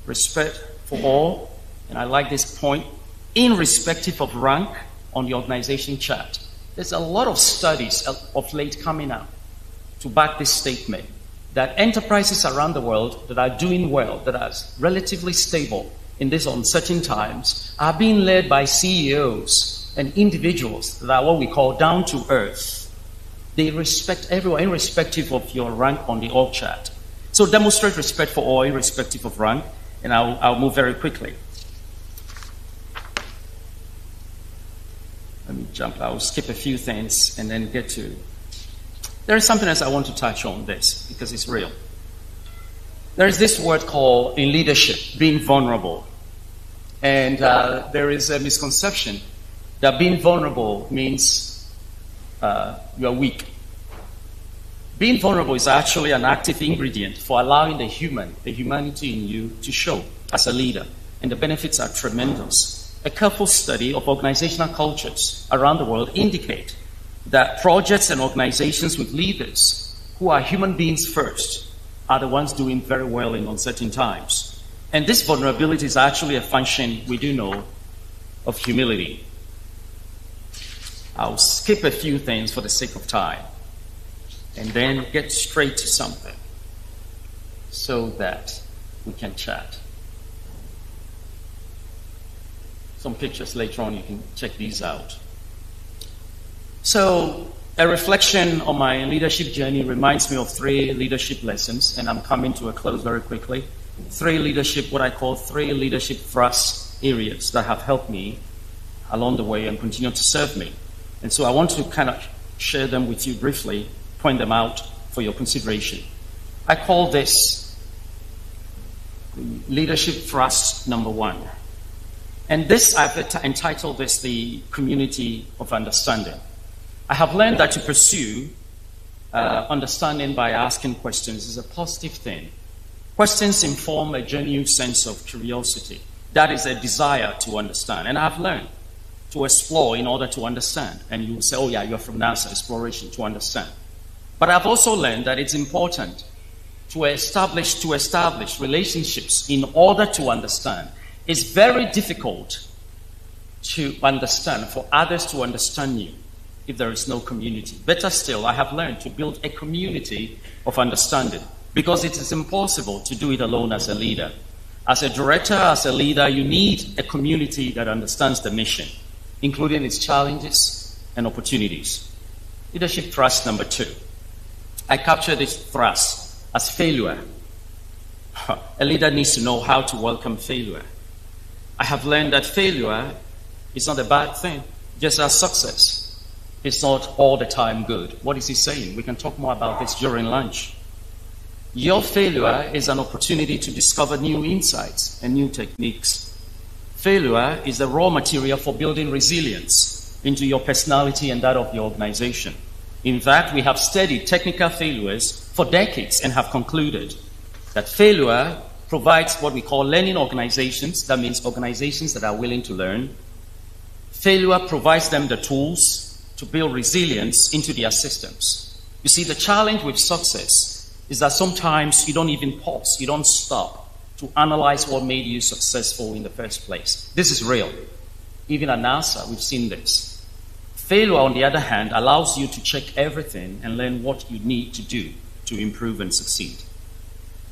[SPEAKER 1] respect for all, and I like this point, irrespective of rank on the organization chart. There's a lot of studies of late coming out to back this statement that enterprises around the world that are doing well, that are relatively stable in these uncertain times, are being led by CEOs and individuals that are what we call down to earth. They respect everyone, irrespective of your rank on the org chart. So demonstrate respect for all, irrespective of rank, and I'll move very quickly. Let me jump. I'll skip a few things and then get to... There is something else I want to touch on this, because it's real. There is this word called, in leadership, being vulnerable. And there is a misconception that being vulnerable means you're weak. Being vulnerable is actually an active ingredient for allowing the humanity in you to show as a leader. And the benefits are tremendous. A careful study of organizational cultures around the world indicate that projects and organizations with leaders who are human beings first are the ones doing very well in uncertain times. And this vulnerability is actually a function, we do know, of humility. I'll skip a few things for the sake of time and then get straight to something so that we can chat. Some pictures later on, you can check these out. So, a reflection on my leadership journey reminds me of 3 leadership lessons, and I'm coming to a close very quickly. 3 leadership, what I call 3 leadership thrust areas that have helped me along the way and continue to serve me. And so I want to kind of share them with you briefly, point them out for your consideration. I call this leadership thrust number 1. And this, I've entitled this the community of understanding. I have learned that to pursue understanding by asking questions is a positive thing. Questions inform a genuine sense of curiosity. That is a desire to understand. And I've learned to explore in order to understand. And you will say, oh yeah, you're from NASA, exploration, to understand. But I've also learned that it's important to establish relationships in order to understand. It's very difficult to understand, for others to understand you, if there is no community. Better still, I have learned to build a community of understanding, because it is impossible to do it alone as a leader. As a director, as a leader, you need a community that understands the mission, including its challenges and opportunities. Leadership thrust number 2. I capture this thrust as failure. A leader needs to know how to welcome failure. I have learned that failure is not a bad thing, just as success. It's not all the time good. What is he saying? We can talk more about this during lunch. Your failure is an opportunity to discover new insights and new techniques. Failure is the raw material for building resilience into your personality and that of your organization. In fact, we have studied technical failures for decades and have concluded that failure provides what we call learning organizations. That means organizations that are willing to learn. Failure provides them the tools to build resilience into their systems. You see, the challenge with success is that sometimes you don't even pause, you don't stop to analyze what made you successful in the first place. This is real. Even at NASA, we've seen this. Failure, on the other hand, allows you to check everything and learn what you need to do to improve and succeed.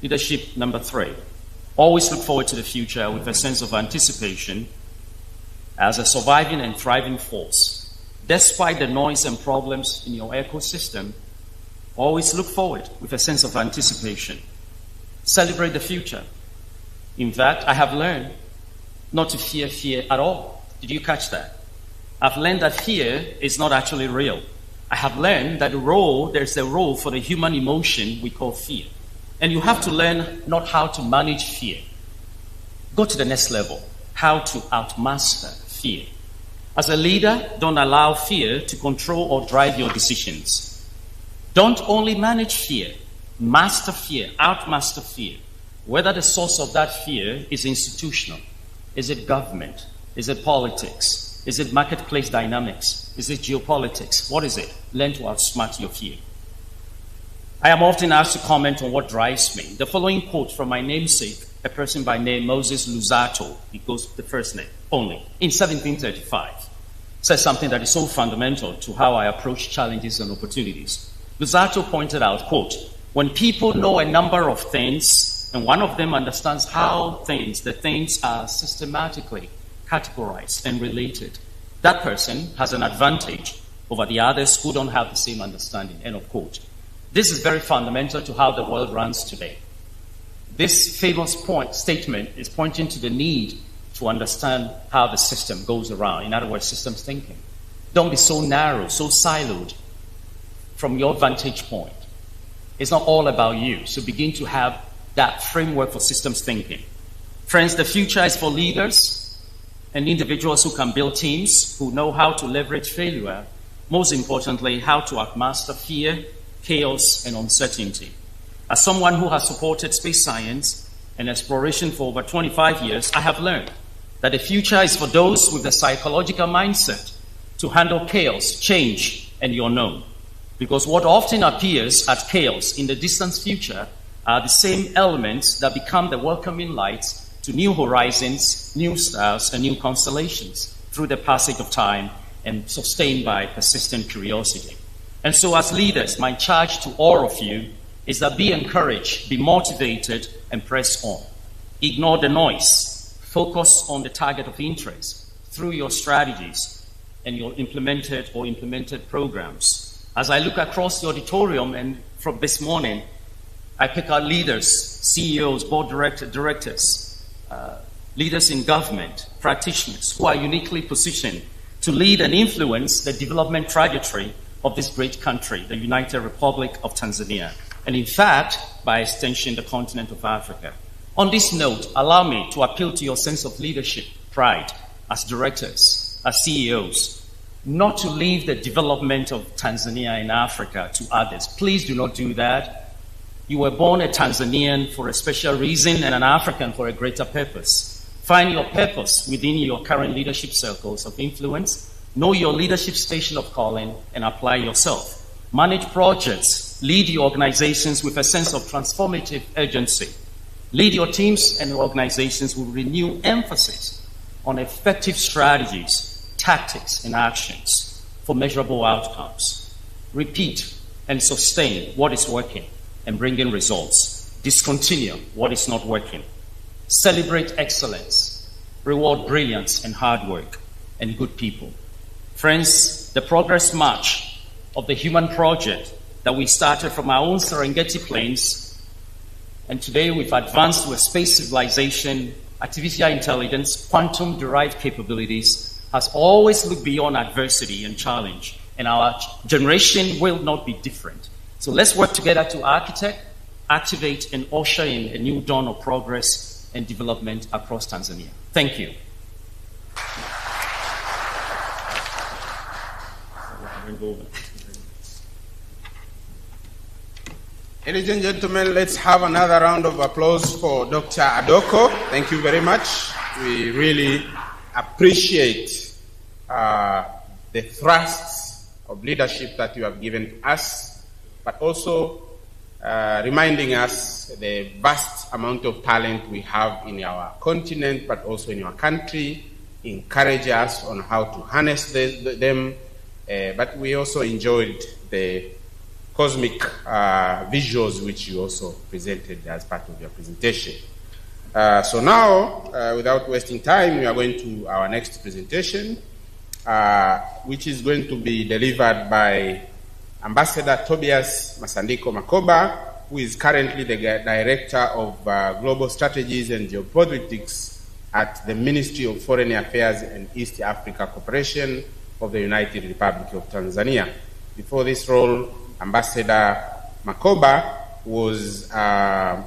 [SPEAKER 1] Leadership number 3. Always look forward to the future with a sense of anticipation as a surviving and thriving force. Despite the noise and problems in your ecosystem, always look forward with a sense of anticipation. Celebrate the future. In fact, I have learned not to fear fear at all. Did you catch that? I've learned that fear is not actually real. I have learned that there's a role for the human emotion we call fear. And you have to learn not how to manage fear. Go to the next level, how to outmaster fear. As a leader, don't allow fear to control or drive your decisions. Don't only manage fear, master fear, outmaster fear. Whether the source of that fear is institutional, is it government, is it politics, is it marketplace dynamics, is it geopolitics, what is it? Learn to outsmart your fear. I am often asked to comment on what drives me. The following quote from my namesake, a person by name Moses Luzzatto, he goes the first name only, in 1735, says something that is so fundamental to how I approach challenges and opportunities. Luzzatto pointed out, quote, when people know a number of things, and one of them understands how the things are systematically categorized and related, that person has an advantage over the others who don't have the same understanding, end of quote. This is very fundamental to how the world runs today. This famous statement is pointing to the need to understand how the system goes around. In other words, systems thinking. Don't be so narrow, so siloed from your vantage point. It's not all about you. So begin to have that framework for systems thinking. Friends, the future is for leaders and individuals who can build teams, who know how to leverage failure, most importantly, how to master fear, chaos, and uncertainty. As someone who has supported space science and exploration for over 25 years, I have learned that the future is for those with the psychological mindset to handle chaos, change, and the unknown. Because what often appears as chaos in the distant future are the same elements that become the welcoming lights to new horizons, new stars, and new constellations through the passage of time and sustained by persistent curiosity. And so as leaders, my charge to all of you is that be encouraged, be motivated, and press on. Ignore the noise. Focus on the target of interest through your strategies and your implemented programs. As I look across the auditorium and from this morning, I pick out leaders, CEOs, board directors, leaders in government, practitioners who are uniquely positioned to lead and influence the development trajectory of this great country, the United Republic of Tanzania, and in fact, by extension, the continent of Africa. On this note, allow me to appeal to your sense of leadership, pride, as directors, as CEOs, not to leave the development of Tanzania in Africa to others. Please do not do that. You were born a Tanzanian for a special reason and an African for a greater purpose. Find your purpose within your current leadership circles of influence. Know your leadership station of calling and apply yourself. Manage projects. Lead your organizations with a sense of transformative urgency. Lead your teams and organizations with renewed emphasis on effective strategies, tactics, and actions for measurable outcomes. Repeat and sustain what is working and bring in results. Discontinue what is not working. Celebrate excellence. Reward brilliance and hard work and good people. Friends, the progress march of the human project that we started from our own Serengeti plains, and today we've advanced to a space civilization, artificial intelligence, quantum-derived capabilities, has always looked beyond adversity and challenge, and our generation will not be different. So let's work together to architect, activate, and usher in a new dawn of progress and development across Tanzania. Thank you.
[SPEAKER 3] Ladies and gentlemen, let's have another round of applause for Dr. Adoko. Thank you very much. We really appreciate the thrusts of leadership that you have given to us, but also reminding us the vast amount of talent we have in our continent, but also in our country, encourage us on how to harness them, but we also enjoyed the cosmic visuals which you also presented as part of your presentation. So now, without wasting time, we are going to our next presentation, which is going to be delivered by Ambassador Tobias Masandiko Makoba, who is currently the Director of Global Strategies and Geopolitics at the Ministry of Foreign Affairs and East Africa Cooperation of the United Republic of Tanzania. Before this role, Ambassador Makoba was the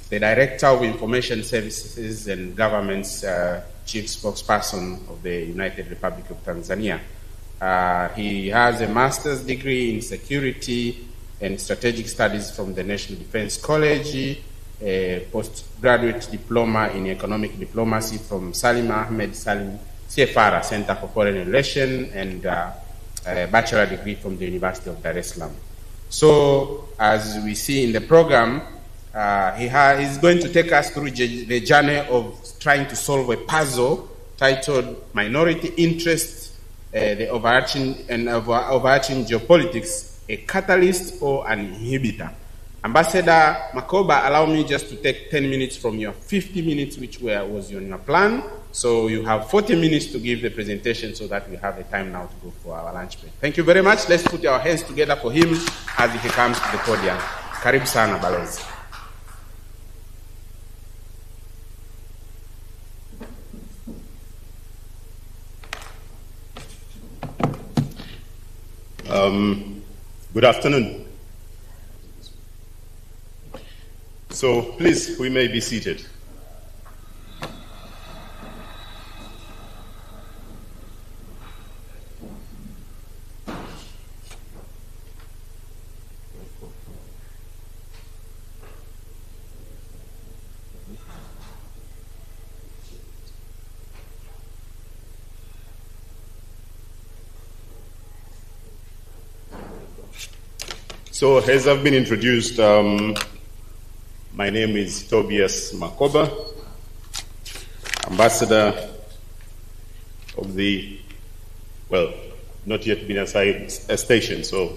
[SPEAKER 3] Director of Information Services and Government's Chief Spokesperson of the United Republic of Tanzania. He has a master's degree in security and strategic studies from the National Defense College, a postgraduate diploma in economic diplomacy from Salim Ahmed Salim CFR Center for Foreign Relations, and a bachelor degree from the University of Dar es Salaam. So, as we see in the program, He's going to take us through the journey of trying to solve a puzzle titled Minority Interest, the overarching geopolitics, a catalyst or an inhibitor. Ambassador Makoba, allow me just to take 10 minutes from your 50 minutes, which was on your plan. So you have 40 minutes to give the presentation so that we have the time now to go for our lunch break. Thank you very much. Let's put our hands together for him as he comes to the podium. Karibu sana Balozi.
[SPEAKER 4] Good afternoon. So please, we may be seated. So, as I've been introduced, my name is Tobias Makoba, ambassador of the, well, not yet been assigned a station, so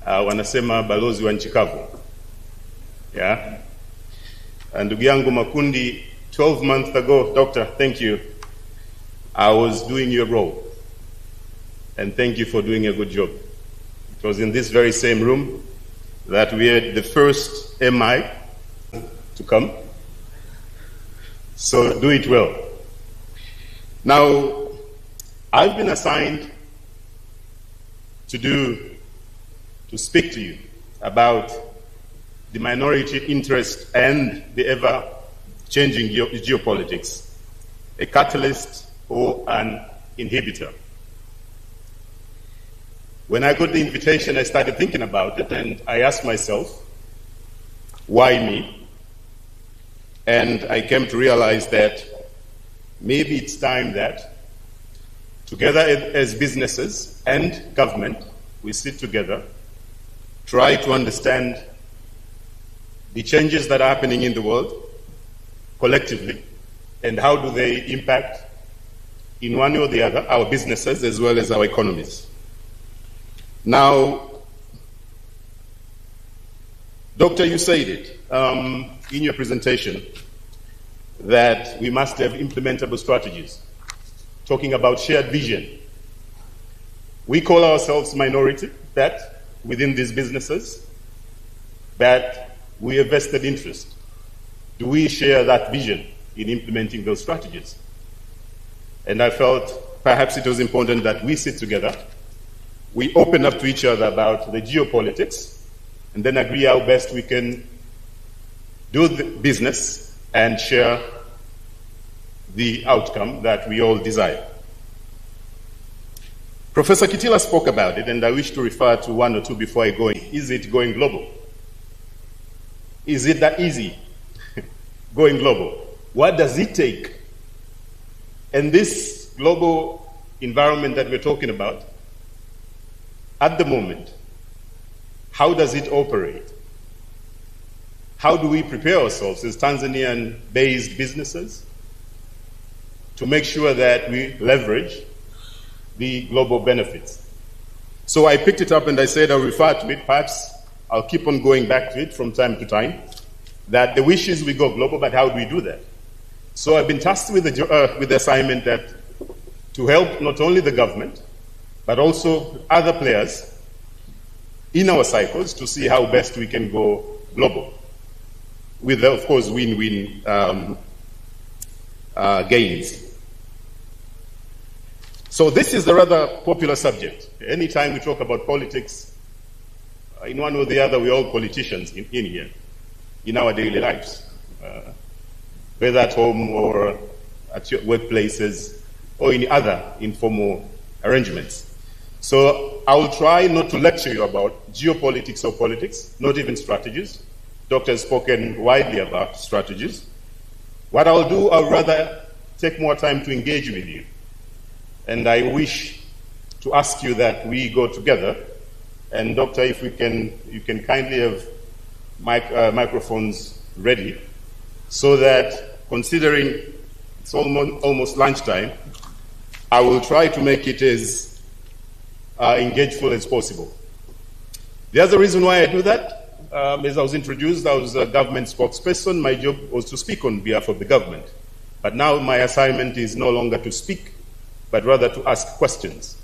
[SPEAKER 4] wanasema balozi wa nchi kavu. Yeah? And ndugu yangu Makundi, 12 months ago, Doctor, thank you, I was doing your role. And thank you for doing a good job. It was in this very same room that we had the first MI to come. So do it well. Now, I've been assigned to speak to you about the minority interest and the ever-changing geopolitics, a catalyst or an inhibitor. When I got the invitation, I started thinking about it, and I asked myself, why me? And I came to realize that maybe it's time that together as businesses and government, we sit together, try to understand the changes that are happening in the world collectively, and how do they impact in one way or the other our businesses as well as our economies. Now, Doctor, you said it in your presentation that we must have implementable strategies, talking about shared vision. We call ourselves minority, that within these businesses, that we have vested interest. Do we share that vision in implementing those strategies? And I felt perhaps it was important that we sit together, we open up to each other about the geopolitics, and then agree how best we can do the business and share the outcome that we all desire. Professor Kitila spoke about it, and I wish to refer to one or two before I go in. Is it going global? Is it that easy, going global? What does it take? And this global environment that we're talking about, at the moment, how does it operate? How do we prepare ourselves as Tanzanian-based businesses to make sure that we leverage the global benefits? So I picked it up and I said I'll refer to it. Perhaps I'll keep on going back to it from time to time, that the wish is we go global, but how do we do that? So I've been tasked with the assignment that to help not only the government, but also other players in our cycles to see how best we can go global, with, of course, win-win gains. So this is a rather popular subject. Anytime we talk about politics, in one or the other, we're all politicians in here, in our daily lives, whether at home or at your workplaces or in other informal arrangements. So I will try not to lecture you about geopolitics or politics, not even strategies. Doctor has spoken widely about strategies. What I'll do, I'll rather take more time to engage with you. And I wish to ask you that we go together. And Doctor, if we can, you can kindly have microphones ready so that, considering it's almost lunchtime, I will try to make it as engageful as possible. The other reason why I do that, as I was introduced, I was a government spokesperson. My job was to speak on behalf of the government. But now my assignment is no longer to speak, but rather to ask questions.